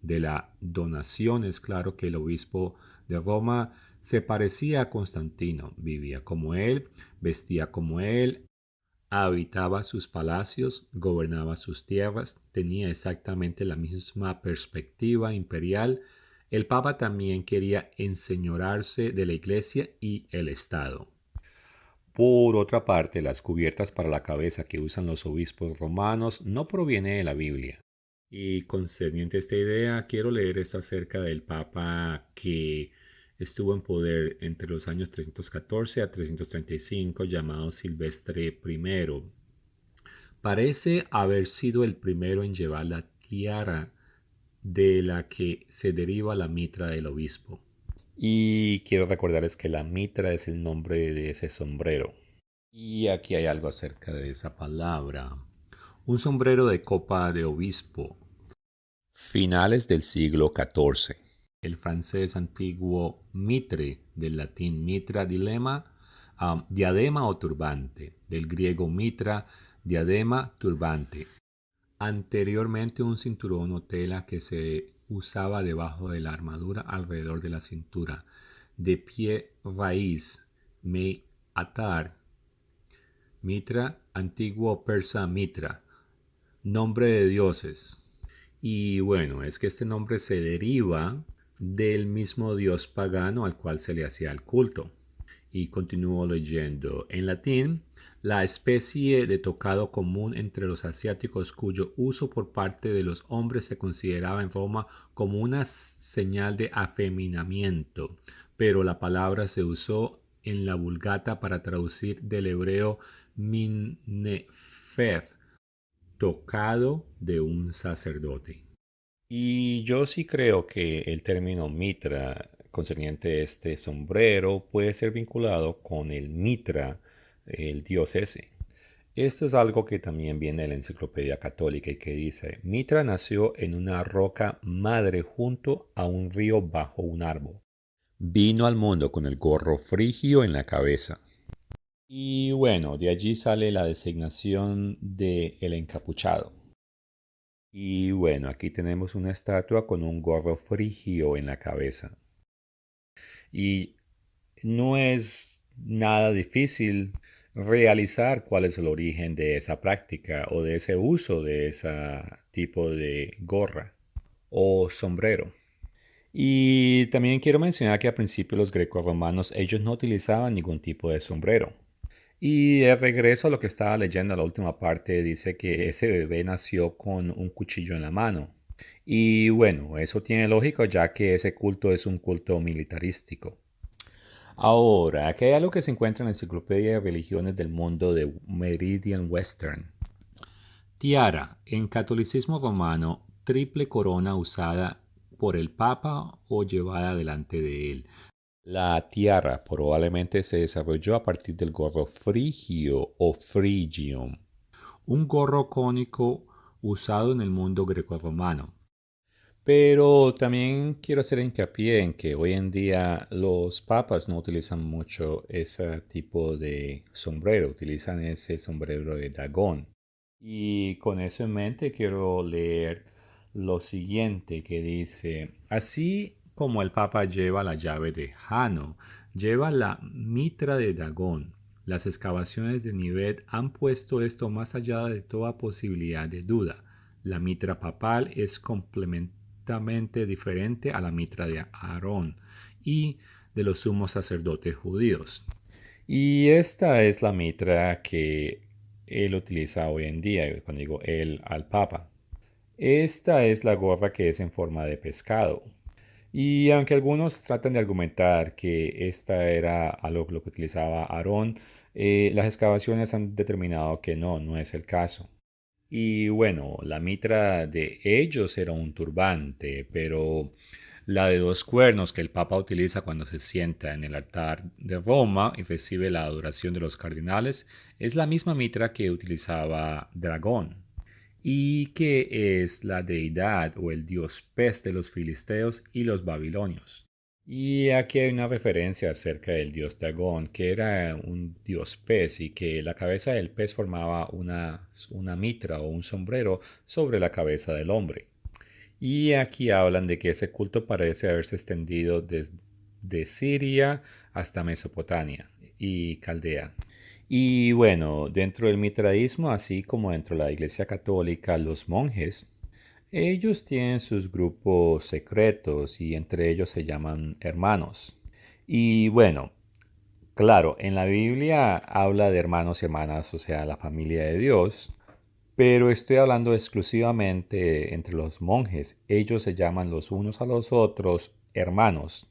De la donación es claro que el obispo de Roma se parecía a Constantino, vivía como él, vestía como él, habitaba sus palacios, gobernaba sus tierras, tenía exactamente la misma perspectiva imperial. El papa también quería enseñorearse de la iglesia y el Estado. Por otra parte, las cubiertas para la cabeza que usan los obispos romanos no proviene de la Biblia. Y concerniente a esta idea, quiero leer esto acerca del Papa que estuvo en poder entre los años 314 a 335, llamado Silvestre I. Parece haber sido el primero en llevar la tiara de la que se deriva la mitra del obispo. Y quiero recordarles que la mitra es el nombre de ese sombrero. Y aquí hay algo acerca de esa palabra. Un sombrero de copa de obispo. Finales del siglo XIV. El francés antiguo mitre, del latín mitra diadema o turbante, del griego mitra, diadema, turbante. Anteriormente un cinturón o tela que se usaba debajo de la armadura alrededor de la cintura. De pie raíz, me atar, mitra, antiguo persa mitra, nombre de dioses. Y bueno, es que este nombre se deriva del mismo dios pagano al cual se le hacía el culto. Y continúo leyendo. En latín, la especie de tocado común entre los asiáticos cuyo uso por parte de los hombres se consideraba en Roma como una señal de afeminamiento, pero la palabra se usó en la Vulgata para traducir del hebreo minnefed, tocado de un sacerdote. Y yo sí creo que el término mitra concerniente a este sombrero puede ser vinculado con el Mitra, el dios ese. Esto es algo que también viene de la Enciclopedia Católica y que dice, Mitra nació en una roca madre junto a un río bajo un árbol. Vino al mundo con el gorro frigio en la cabeza. Y bueno, de allí sale la designación de el encapuchado. Y bueno, aquí tenemos una estatua con un gorro frigio en la cabeza. Y no es nada difícil realizar cuál es el origen de esa práctica o de ese uso de ese tipo de gorra o sombrero. Y también quiero mencionar que al principio los grecorromanos ellos no utilizaban ningún tipo de sombrero. Y de regreso a lo que estaba leyendo, la última parte dice que ese bebé nació con un cuchillo en la mano. Y bueno, eso tiene lógica ya que ese culto es un culto militarístico. Ahora, aquí hay algo que se encuentra en la Enciclopedia de Religiones del Mundo de Meridian Western. Tiara, en catolicismo romano, triple corona usada por el Papa o llevada delante de él. La tiara probablemente se desarrolló a partir del gorro frigio o frigium. Un gorro cónico usado en el mundo grecorromano. Pero también quiero hacer hincapié en que hoy en día los papas no utilizan mucho ese tipo de sombrero, utilizan ese sombrero de Dagón. Y con eso en mente quiero leer lo siguiente que dice, así como el papa lleva la llave de Jano, lleva la mitra de Dagón. Las excavaciones de Nivet han puesto esto más allá de toda posibilidad de duda. La mitra papal es completamente diferente a la mitra de Aarón y de los sumos sacerdotes judíos. Y esta es la mitra que él utiliza hoy en día, cuando digo él al Papa. Esta es la gorra que es en forma de pescado. Y aunque algunos tratan de argumentar que esta era algo lo que utilizaba Aarón, las excavaciones han determinado que no es el caso. Y bueno, la mitra de ellos era un turbante, pero la de dos cuernos que el Papa utiliza cuando se sienta en el altar de Roma y recibe la adoración de los cardenales es la misma mitra que utilizaba Dragón y que es la deidad o el dios pez de los filisteos y los babilonios. Y aquí hay una referencia acerca del dios Dagón, que era un dios pez y que la cabeza del pez formaba una mitra o un sombrero sobre la cabeza del hombre. Y aquí hablan de que ese culto parece haberse extendido desde Siria hasta Mesopotamia y Caldea. Y bueno, dentro del mitraísmo, así como dentro de la Iglesia Católica, los monjes, ellos tienen sus grupos secretos y entre ellos se llaman hermanos. Y bueno, claro, en la Biblia habla de hermanos y hermanas, o sea, la familia de Dios, pero estoy hablando exclusivamente entre los monjes. Ellos se llaman los unos a los otros hermanos,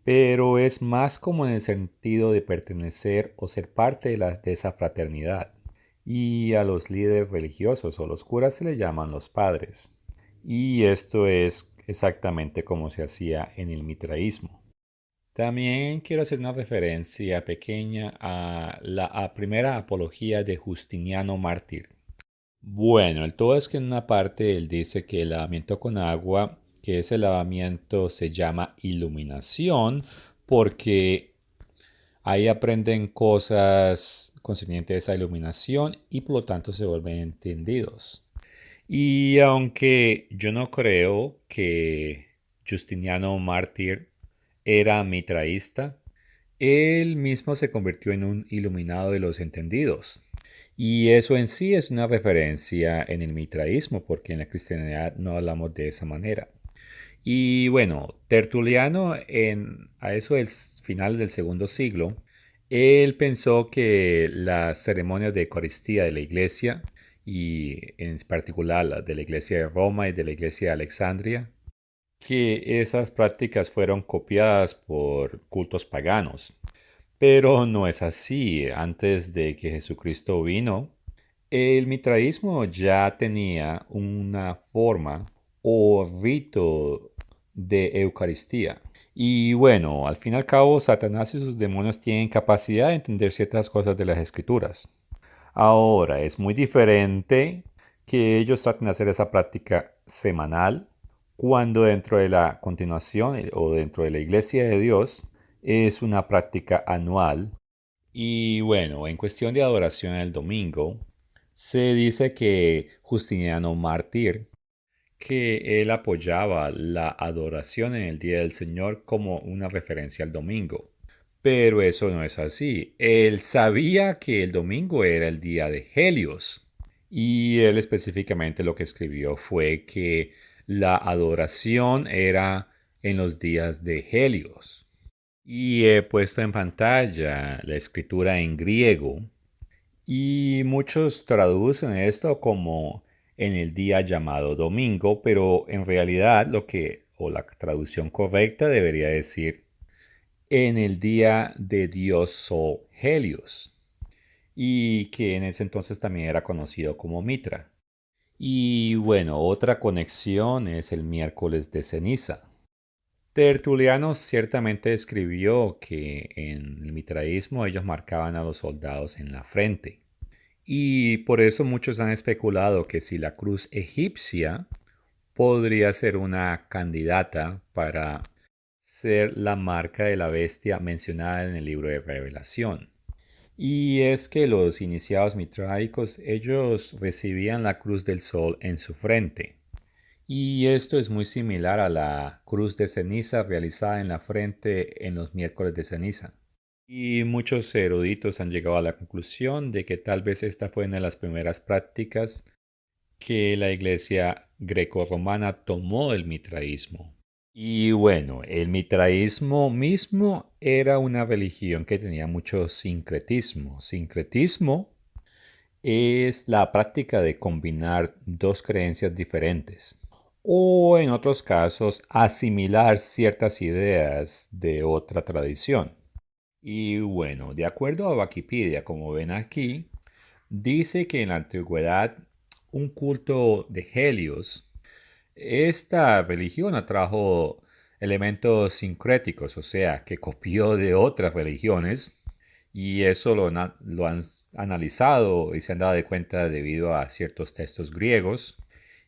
pero es más como en el sentido de pertenecer o ser parte de esa fraternidad. Y a los líderes religiosos o los curas se les llaman los padres. Y esto es exactamente como se hacía en el mitraísmo. También quiero hacer una referencia pequeña a la primera apología de Justiniano Mártir. Bueno, el todo es que en una parte él dice que el lavamiento con agua, que ese lavamiento se llama iluminación, porque ahí aprenden cosas concernientes a iluminación y por lo tanto se vuelven entendidos. Y aunque yo no creo que Justiniano Mártir era mitraísta, él mismo se convirtió en un iluminado de los entendidos. Y eso en sí es una referencia en el mitraísmo, porque en la cristianidad no hablamos de esa manera. Y bueno, Tertuliano, a eso del final del segundo siglo, él pensó que las ceremonias de Eucaristía de la iglesia, y en particular la de la iglesia de Roma y de la iglesia de Alexandria, que esas prácticas fueron copiadas por cultos paganos. Pero no es así. Antes de que Jesucristo vino, el mitraísmo ya tenía una forma o rito de Eucaristía. Y bueno, al fin y al cabo, Satanás y sus demonios tienen capacidad de entender ciertas cosas de las escrituras. Ahora, es muy diferente que ellos traten de hacer esa práctica semanal cuando dentro de la continuación o dentro de la iglesia de Dios es una práctica anual. Y bueno, en cuestión de adoración el domingo, se dice que Justiniano Mártir, que él apoyaba la adoración en el Día del Señor como una referencia al domingo. Pero eso no es así. Él sabía que el domingo era el día de Helios. Y él específicamente lo que escribió fue que la adoración era en los días de Helios. Y he puesto en pantalla la escritura en griego y muchos traducen esto como en el día llamado domingo, pero en realidad o la traducción correcta debería decir en el día de Dios Sol Helios, y que en ese entonces también era conocido como Mitra. Y bueno, otra conexión es el miércoles de ceniza. Tertuliano ciertamente escribió que en el mitraísmo ellos marcaban a los soldados en la frente. Y por eso muchos han especulado que si la cruz egipcia podría ser una candidata para ser la marca de la bestia mencionada en el libro de Revelación. Y es que los iniciados mitraicos, ellos recibían la cruz del sol en su frente. Y esto es muy similar a la cruz de ceniza realizada en la frente en los miércoles de ceniza. Y muchos eruditos han llegado a la conclusión de que tal vez esta fue una de las primeras prácticas que la iglesia grecorromana tomó del mitraísmo. Y bueno, el mitraísmo mismo era una religión que tenía mucho sincretismo. Sincretismo es la práctica de combinar dos creencias diferentes o en otros casos asimilar ciertas ideas de otra tradición. Y bueno, de acuerdo a Wikipedia, como ven aquí, dice que en la antigüedad un culto de Helios, esta religión atrajo elementos sincréticos, o sea, que copió de otras religiones, y eso lo han analizado y se han dado de cuenta debido a ciertos textos griegos.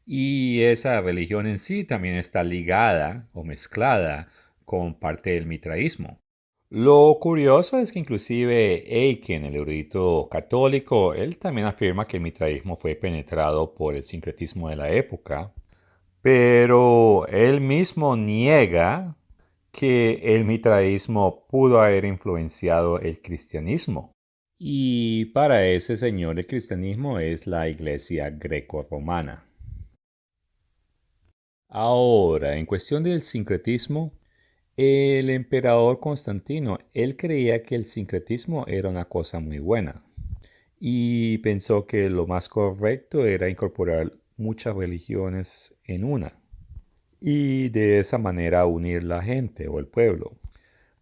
Y esa religión en sí también está ligada o mezclada con parte del mitraísmo. Lo curioso es que inclusive Aiken, el erudito católico, él también afirma que el mitraísmo fue penetrado por el sincretismo de la época, pero él mismo niega que el mitraísmo pudo haber influenciado el cristianismo. Y para ese señor el cristianismo es la iglesia greco-romana. Ahora, en cuestión del sincretismo, el emperador Constantino, él creía que el sincretismo era una cosa muy buena y pensó que lo más correcto era incorporar muchas religiones en una y de esa manera unir la gente o el pueblo.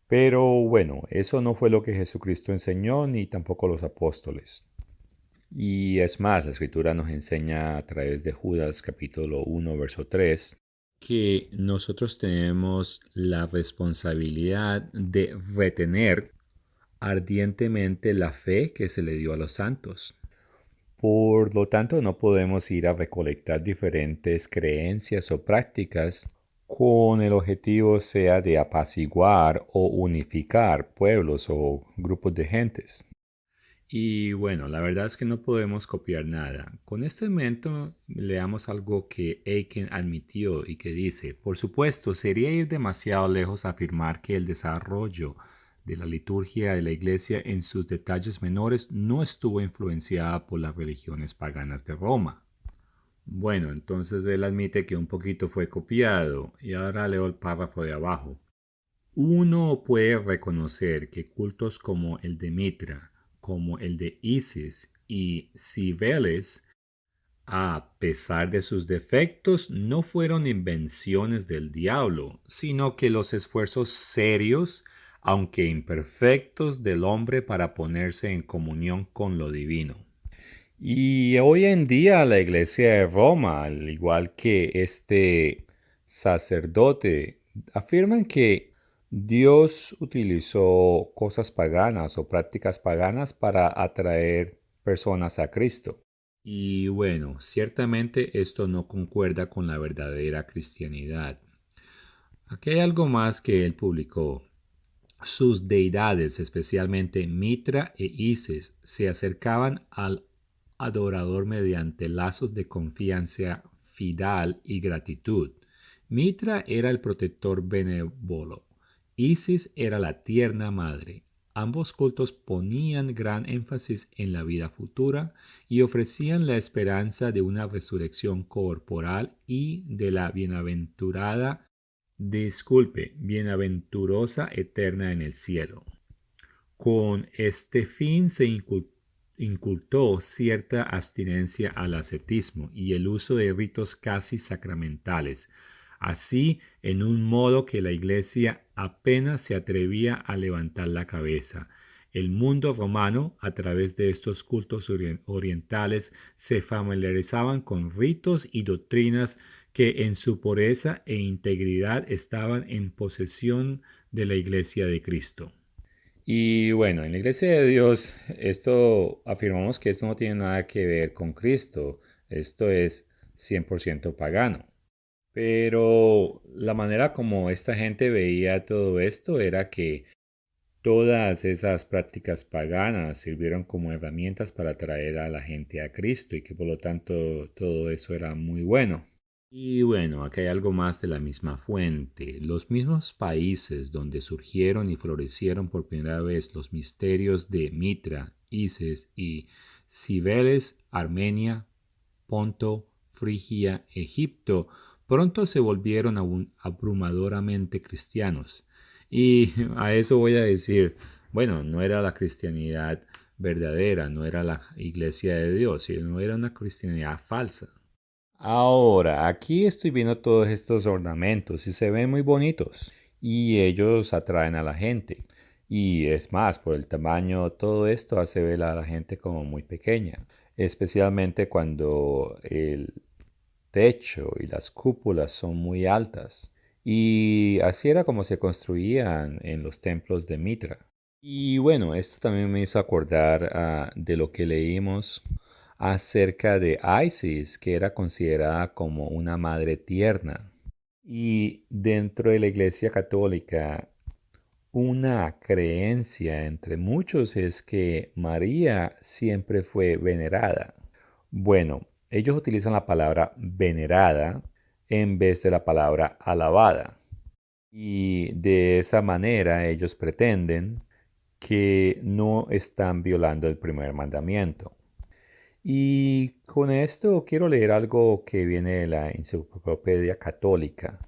Pero bueno, eso no fue lo que Jesucristo enseñó ni tampoco los apóstoles. Y es más, la escritura nos enseña a través de Judas capítulo 1, verso 3, que nosotros tenemos la responsabilidad de retener ardientemente la fe que se le dio a los santos. por lo tanto no podemos ir a recolectar diferentes creencias o prácticas con el objetivo sea de apaciguar o unificar pueblos o grupos de gentes. Y bueno, la verdad es que no podemos copiar nada. Con este momento leamos algo que Aiken admitió y que dice, por supuesto, sería ir demasiado lejos afirmar que el desarrollo de la liturgia de la iglesia en sus detalles menores no estuvo influenciada por las religiones paganas de Roma. Bueno, entonces él admite que un poquito fue copiado y ahora leo el párrafo de abajo. Uno puede reconocer que cultos como el de Mitra, como el de Isis y Cibeles, a pesar de sus defectos, no fueron invenciones del diablo, sino que los esfuerzos serios, aunque imperfectos, del hombre para ponerse en comunión con lo divino. Y hoy en día la iglesia de Roma, al igual que este sacerdote, afirman que Dios utilizó cosas paganas o prácticas paganas para atraer personas a Cristo. Y bueno, ciertamente esto no concuerda con la verdadera cristianidad. Aquí hay algo más que él publicó. Sus deidades, especialmente Mitra e Isis, se acercaban al adorador mediante lazos de confianza fidal y gratitud. Mitra era el protector benévolo, Isis era la tierna madre. Ambos cultos ponían gran énfasis en la vida futura y ofrecían la esperanza de una resurrección corporal y de la bienaventurosa eterna en el cielo. Con este fin se incultó cierta abstinencia al ascetismo y el uso de ritos casi sacramentales, así en un modo que la Iglesia apenas se atrevía a levantar la cabeza. El mundo romano, a través de estos cultos orientales, se familiarizaban con ritos y doctrinas que en su pureza e integridad estaban en posesión de la Iglesia de Cristo. Y bueno, en la iglesia de Dios, esto afirmamos que esto no tiene nada que ver con Cristo. Esto es 100% pagano. Pero la manera como esta gente veía todo esto era que todas esas prácticas paganas sirvieron como herramientas para atraer a la gente a Cristo y que por lo tanto todo eso era muy bueno. Y bueno, acá hay algo más de la misma fuente. Los mismos países donde surgieron y florecieron por primera vez los misterios de Mitra, Isis y Cibeles, Armenia, Ponto, Frigia, Egipto, pronto se volvieron abrumadoramente cristianos. Y a eso voy a decir, bueno, no era la cristianidad verdadera, no era la iglesia de Dios, sino era una cristianidad falsa. Ahora, aquí estoy viendo todos estos ornamentos y se ven muy bonitos y ellos atraen a la gente. Y es más, por el tamaño, todo esto hace ver a la gente como muy pequeña, especialmente cuando el techo y las cúpulas son muy altas. Y así era como se construían en los templos de Mitra. Y bueno, esto también me hizo acordar de lo que leímos acerca de Isis, que era considerada como una madre tierna. Y dentro de la Iglesia Católica, una creencia entre muchos es que María siempre fue venerada. Bueno, ellos utilizan la palabra venerada en vez de la palabra alabada. Y de esa manera ellos pretenden que no están violando el primer mandamiento. Y con esto quiero leer algo que viene de la Enciclopedia Católica.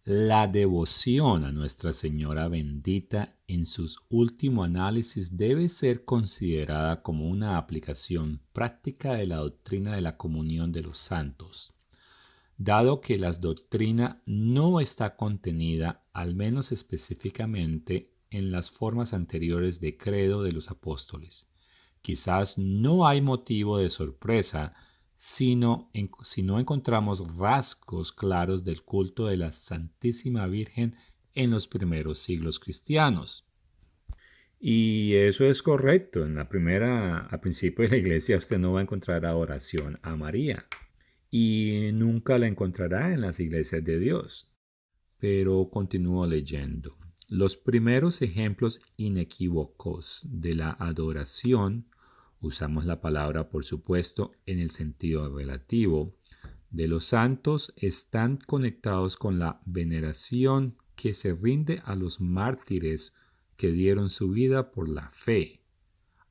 La devoción a Nuestra Señora Bendita en sus últimos análisis debe ser considerada como una aplicación práctica de la doctrina de la comunión de los santos, dado que la doctrina no está contenida, al menos específicamente, en las formas anteriores de credo de los apóstoles, Quizás no hay motivo de sorpresa si no encontramos rasgos claros del culto de la Santísima Virgen en los primeros siglos cristianos. Y eso es correcto. Al principio de la iglesia usted no va a encontrar adoración a María y nunca la encontrará en las iglesias de Dios. Pero continúo leyendo. Los primeros ejemplos inequívocos de la adoración, usamos la palabra por supuesto en el sentido relativo, de los santos están conectados con la veneración que se rinde a los mártires que dieron su vida por la fe,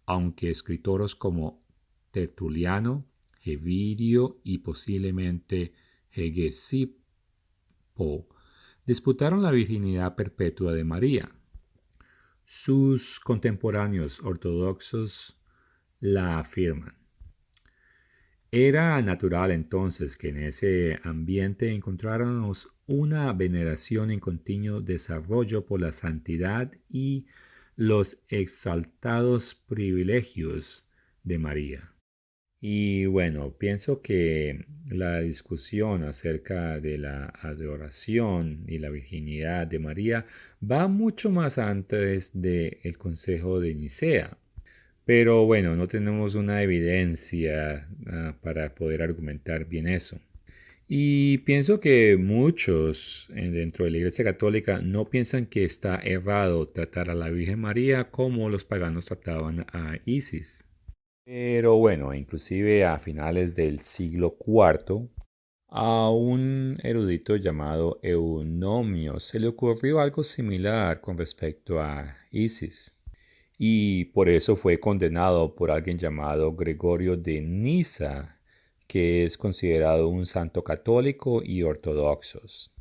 aunque escritores como Tertuliano, Hevidio y posiblemente Hegesipo disputaron la virginidad perpetua de María. Sus contemporáneos ortodoxos la afirman. Era natural entonces que en ese ambiente encontráramos una veneración en continuo desarrollo por la santidad y los exaltados privilegios de María. Y bueno, pienso que la discusión acerca de la adoración y la virginidad de María va mucho más antes del Consejo de Nicea. Pero bueno, no tenemos una evidencia para poder argumentar bien eso. Y pienso que muchos dentro de la Iglesia Católica no piensan que está errado tratar a la Virgen María como los paganos trataban a Isis. Pero bueno, inclusive a finales del siglo IV, a un erudito llamado Eunomio se le ocurrió algo similar con respecto a Isis. Y por eso fue condenado por alguien llamado Gregorio de Niza, que es considerado un santo católico y ortodoxos.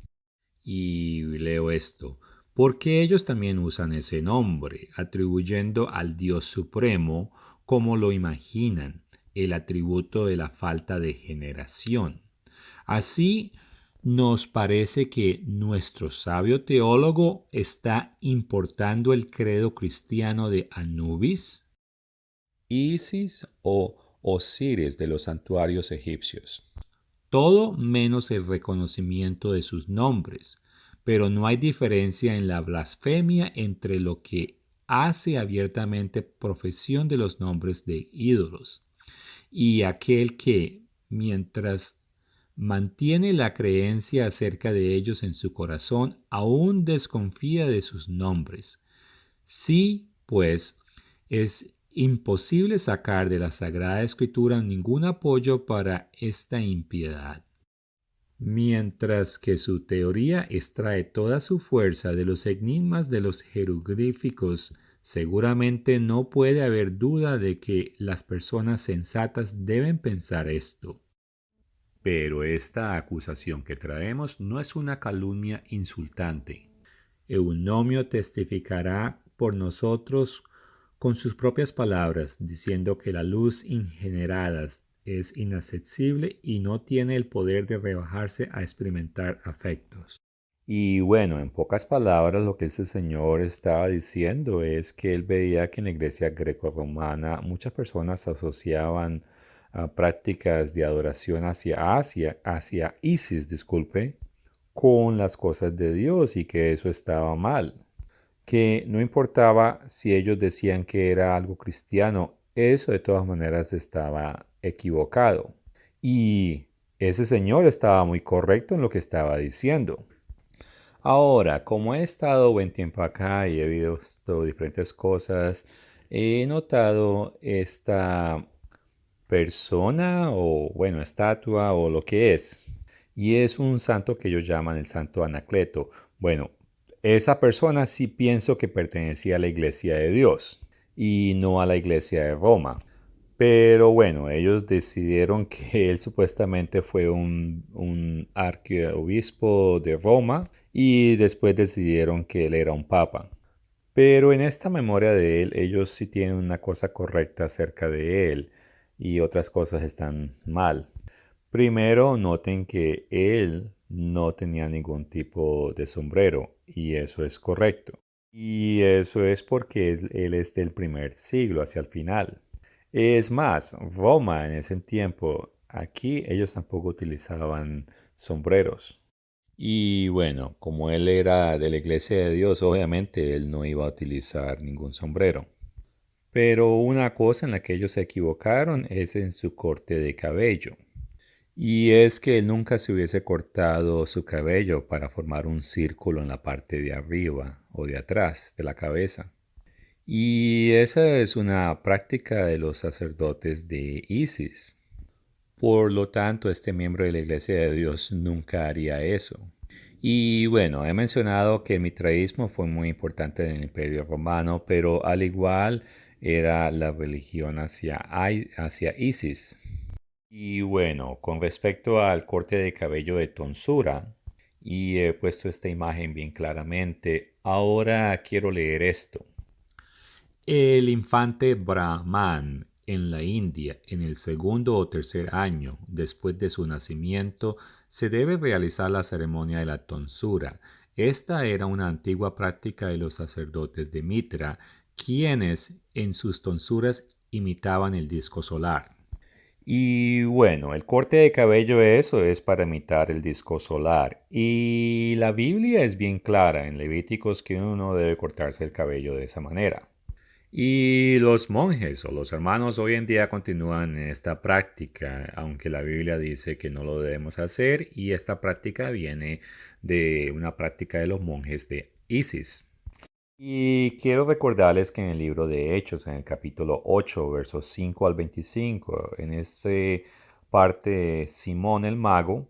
Y leo esto, porque ellos también usan ese nombre, atribuyendo al Dios Supremo, como lo imaginan, el atributo de la falta de generación. Así nos parece que nuestro sabio teólogo está importando el credo cristiano de Anubis, Isis o Osiris de los santuarios egipcios. Todo menos el reconocimiento de sus nombres, pero no hay diferencia en la blasfemia entre lo que hace abiertamente profesión de los nombres de ídolos y aquel que, mientras mantiene la creencia acerca de ellos en su corazón, aún desconfía de sus nombres. Sí, pues, es imposible sacar de la Sagrada Escritura ningún apoyo para esta impiedad. Mientras que su teoría extrae toda su fuerza de los enigmas de los jeroglíficos, seguramente no puede haber duda de que las personas sensatas deben pensar esto. Pero esta acusación que traemos no es una calumnia insultante. Eunomio testificará por nosotros con sus propias palabras, diciendo que la luz ingenerada es inaccesible y no tiene el poder de rebajarse a experimentar afectos. Y bueno, en pocas palabras, lo que ese señor estaba diciendo es que él veía que en la iglesia greco-romana muchas personas asociaban prácticas de adoración hacia Isis, disculpe, con las cosas de Dios y que eso estaba mal. Que no importaba si ellos decían que era algo cristiano, eso de todas maneras estaba equivocado. Y ese señor estaba muy correcto en lo que estaba diciendo. Ahora, como he estado buen tiempo acá y he visto diferentes cosas, he notado esta persona o, bueno, estatua o lo que es. Y es un santo que ellos llaman el santo Anacleto. Bueno, esa persona sí pienso que pertenecía a la iglesia de Dios y no a la iglesia de Roma. Pero bueno, ellos decidieron que él supuestamente fue un arquiobispo de Roma y después decidieron que él era un papa. Pero en esta memoria de él, ellos sí tienen una cosa correcta acerca de él y otras cosas están mal. Primero, noten que él no tenía ningún tipo de sombrero y eso es correcto. Y eso es porque él es del primer siglo hacia el final. Es más, Roma en ese tiempo, aquí ellos tampoco utilizaban sombreros. Y bueno, como él era de la iglesia de Dios, obviamente él no iba a utilizar ningún sombrero. Pero una cosa en la que ellos se equivocaron es en su corte de cabello. Y es que él nunca se hubiese cortado su cabello para formar un círculo en la parte de arriba o de atrás de la cabeza. Y esa es una práctica de los sacerdotes de Isis. Por lo tanto, este miembro de la Iglesia de Dios nunca haría eso. Y bueno, he mencionado que el mitraísmo fue muy importante en el Imperio Romano, pero al igual era la religión hacia Isis. Y bueno, con respecto al corte de cabello de tonsura, y he puesto esta imagen bien claramente, ahora quiero leer esto. El infante Brahman en la India, en el segundo o tercer año después de su nacimiento, se debe realizar la ceremonia de la tonsura. Esta era una antigua práctica de los sacerdotes de Mitra, quienes en sus tonsuras imitaban el disco solar. Y bueno, el corte de cabello eso es para imitar el disco solar. Y la Biblia es bien clara en Levíticos que uno no debe cortarse el cabello de esa manera. Y los monjes o los hermanos hoy en día continúan en esta práctica, aunque la Biblia dice que no lo debemos hacer, y esta práctica viene de una práctica de los monjes de Isis. Y quiero recordarles que en el libro de Hechos, en el capítulo 8, versos 5 al 25, en esa parte Simón el mago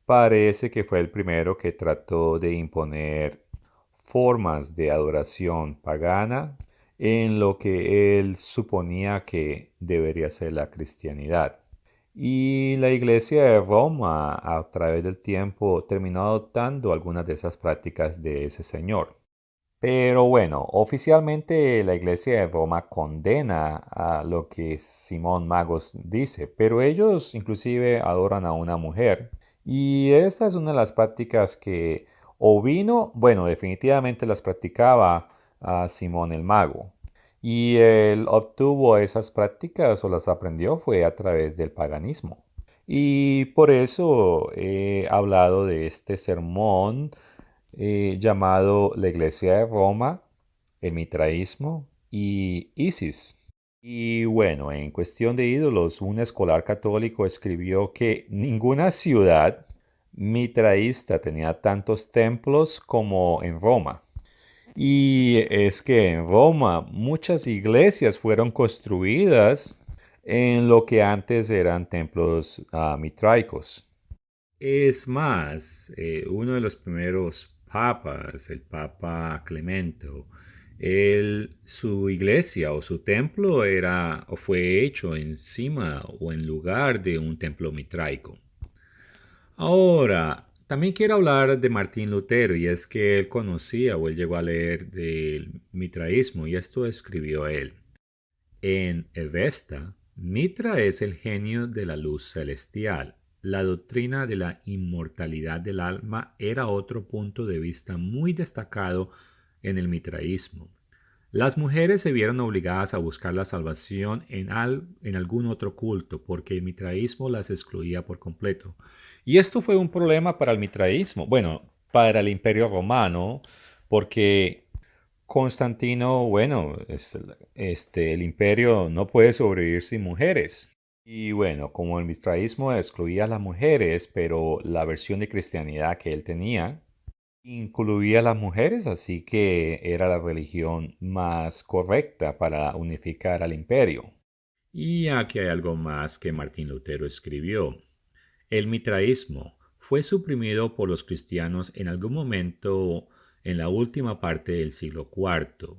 parece que fue el primero que trató de imponer formas de adoración pagana en lo que él suponía que debería ser la cristianidad. Y la iglesia de Roma a través del tiempo terminó adoptando algunas de esas prácticas de ese señor. Pero bueno, oficialmente la iglesia de Roma condena a lo que Simón Magos dice, pero ellos inclusive adoran a una mujer. Y esta es una de las prácticas que Ovino, bueno, definitivamente las practicaba a Simón el Mago. Y él obtuvo esas prácticas o las aprendió fue a través del paganismo. Y por eso he hablado de este sermón llamado la Iglesia de Roma, el mitraísmo y Isis. Y bueno, en cuestión de ídolos, un escolar católico escribió que ninguna ciudad mitraísta tenía tantos templos como en Roma. Y es que en Roma muchas iglesias fueron construidas en lo que antes eran templos mitraicos. Es más, uno de los primeros papas, el Papa Clemento, su iglesia o su templo era o fue hecho encima o en lugar de un templo mitraico. Ahora, también quiero hablar de Martín Lutero y es que él conocía o él llegó a leer del mitraísmo y esto escribió él. En Evesta, Mitra es el genio de la luz celestial. La doctrina de la inmortalidad del alma era otro punto de vista muy destacado en el mitraísmo. Las mujeres se vieron obligadas a buscar la salvación en algún otro culto porque el mitraísmo las excluía por completo. Y esto fue un problema para el mitraísmo, bueno, para el Imperio Romano, porque Constantino, bueno, el imperio no puede sobrevivir sin mujeres. Y bueno, como el mitraísmo excluía a las mujeres, pero la versión de cristianidad que él tenía incluía a las mujeres, así que era la religión más correcta para unificar al imperio. Y aquí hay algo más que Martín Lutero escribió. El mitraísmo fue suprimido por los cristianos en algún momento en la última parte del siglo IV,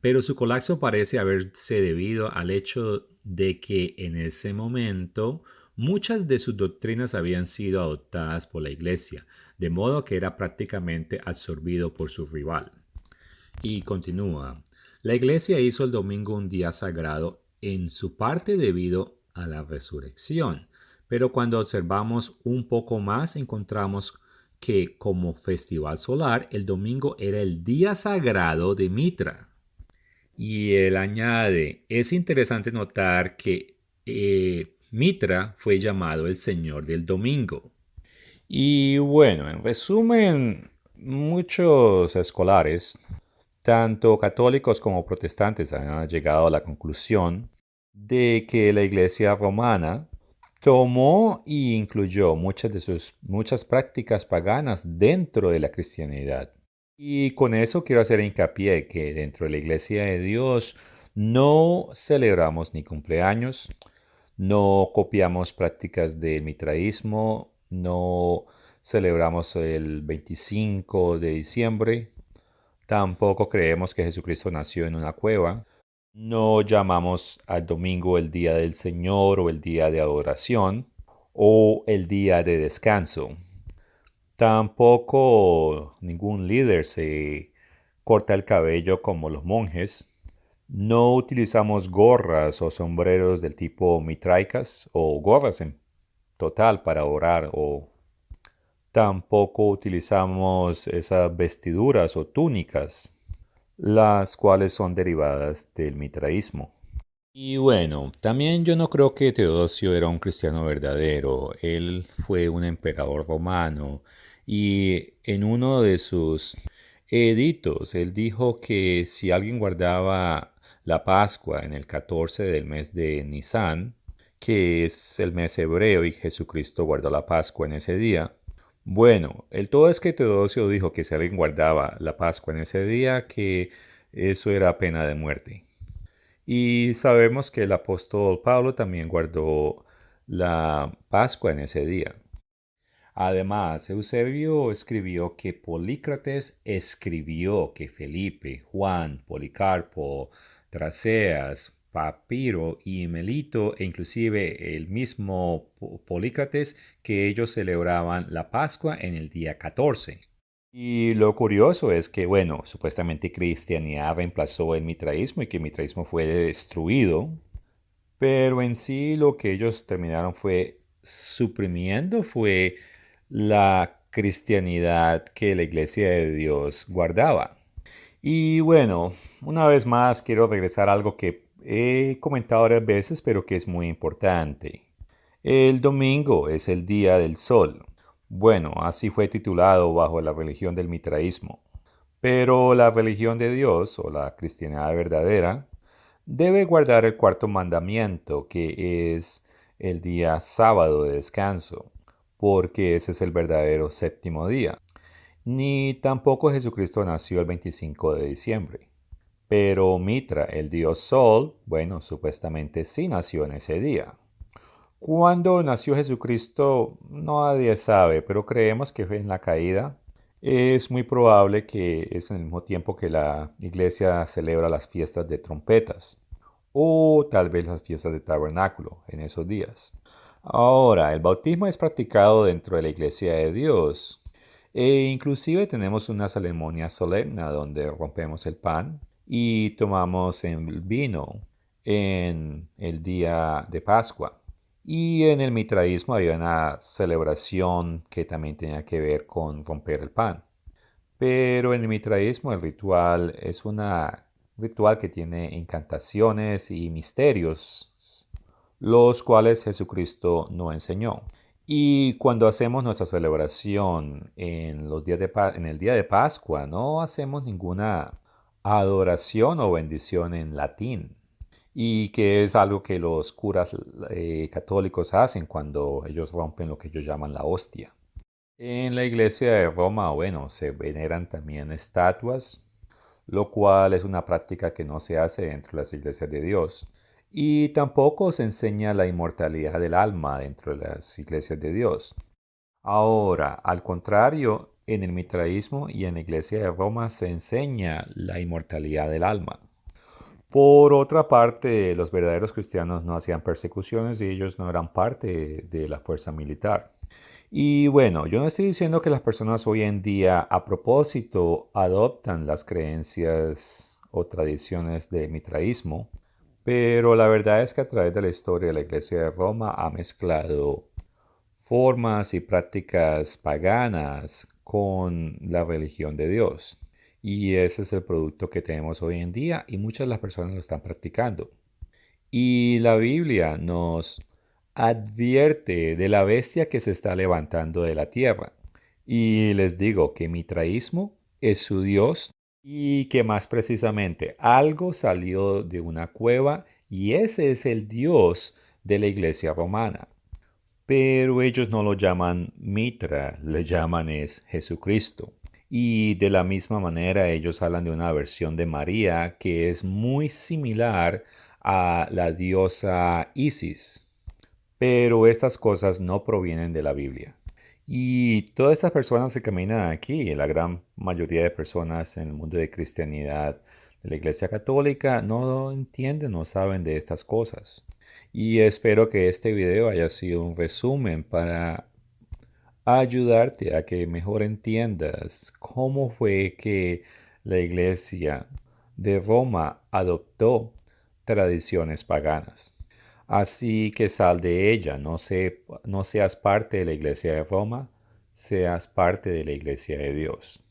pero su colapso parece haberse debido al hecho de que en ese momento muchas de sus doctrinas habían sido adoptadas por la Iglesia, de modo que era prácticamente absorbido por su rival. Y continúa, la Iglesia hizo el domingo un día sagrado en su parte debido a la resurrección, pero cuando observamos un poco más encontramos que como festival solar el domingo era el día sagrado de Mitra. Y él añade, es interesante notar que Mitra fue llamado el Señor del Domingo. Y bueno, en resumen, muchos escolares, tanto católicos como protestantes, han llegado a la conclusión de que la Iglesia romana tomó e incluyó muchas prácticas paganas dentro de la cristianidad. Y con eso quiero hacer hincapié que dentro de la Iglesia de Dios no celebramos ni cumpleaños, no copiamos prácticas del mitraísmo, no celebramos el 25 de diciembre, tampoco creemos que Jesucristo nació en una cueva, no llamamos al domingo el día del Señor o el día de adoración o el día de descanso. Tampoco ningún líder se corta el cabello como los monjes. No utilizamos gorras o sombreros del tipo mitraicas o gorras en total para orar o tampoco utilizamos esas vestiduras o túnicas, las cuales son derivadas del mitraísmo. Y bueno, también yo no creo que Teodosio era un cristiano verdadero. Él fue un emperador romano y en uno de sus editos él dijo que si alguien guardaba la Pascua en el 14 del mes de Nisan, que es el mes hebreo y Jesucristo guardó la Pascua en ese día. Bueno, el todo es que Teodosio dijo que si alguien guardaba la Pascua en ese día, que eso era pena de muerte. Y sabemos que el apóstol Pablo también guardó la Pascua en ese día. Además, Eusebio escribió que Polícrates escribió que Felipe, Juan, Policarpo, Traseas, Papiro y Melito, e inclusive el mismo Polícrates, que ellos celebraban la Pascua en el día 14. Y lo curioso es que, bueno, supuestamente cristianidad reemplazó el mitraísmo y que el mitraísmo fue destruido, pero en sí lo que ellos terminaron fue suprimiendo fue la cristianidad que la iglesia de Dios guardaba. Y bueno, una vez más quiero regresar a algo que he comentado varias veces, pero que es muy importante. El domingo es el día del sol. Bueno, así fue titulado bajo la religión del mitraísmo. Pero la religión de Dios, o la cristianidad verdadera, debe guardar el cuarto mandamiento, que es el día sábado de descanso, porque ese es el verdadero séptimo día. Ni tampoco Jesucristo nació el 25 de diciembre. Pero Mitra, el dios Sol, bueno, supuestamente sí nació en ese día. ¿Cuándo nació Jesucristo? Nadie sabe, pero creemos que fue en la caída. Es muy probable que es en el mismo tiempo que la iglesia celebra las fiestas de trompetas o tal vez las fiestas de tabernáculo en esos días. Ahora, el bautismo es practicado dentro de la iglesia de Dios e inclusive tenemos una ceremonia solemne donde rompemos el pan y tomamos el vino en el día de Pascua. Y en el mitraísmo había una celebración que también tenía que ver con romper el pan. Pero en el mitraísmo el ritual es un ritual que tiene incantaciones y misterios, los cuales Jesucristo no enseñó. Y cuando hacemos nuestra celebración en, en el día de Pascua, no hacemos ninguna adoración o bendición en latín. Y que es algo que los curas católicos hacen cuando ellos rompen lo que ellos llaman la hostia. En la iglesia de Roma, bueno, se veneran también estatuas, lo cual es una práctica que no se hace dentro de las iglesias de Dios. Y tampoco se enseña la inmortalidad del alma dentro de las iglesias de Dios. Ahora, al contrario, en el mitraísmo y en la iglesia de Roma se enseña la inmortalidad del alma. Por otra parte, los verdaderos cristianos no hacían persecuciones y ellos no eran parte de la fuerza militar. Y bueno, yo no estoy diciendo que las personas hoy en día a propósito adoptan las creencias o tradiciones de mitraísmo, pero la verdad es que a través de la historia la Iglesia de Roma ha mezclado formas y prácticas paganas con la religión de Dios. Y ese es el producto que tenemos hoy en día y muchas de las personas lo están practicando. Y la Biblia nos advierte de la bestia que se está levantando de la tierra. Y les digo que mitraísmo es su Dios y que más precisamente algo salió de una cueva y ese es el Dios de la iglesia romana. Pero ellos no lo llaman Mitra, le llaman es Jesucristo. Y de la misma manera ellos hablan de una versión de María que es muy similar a la diosa Isis. Pero estas cosas no provienen de la Biblia. Y todas estas personas que caminan aquí, la gran mayoría de personas en el mundo de cristianidad, de la Iglesia Católica, no entienden, no saben de estas cosas. Y espero que este video haya sido un resumen para ayudarte a que mejor entiendas cómo fue que la Iglesia de Roma adoptó tradiciones paganas. Así que sal de ella, no seas parte de la Iglesia de Roma, seas parte de la Iglesia de Dios.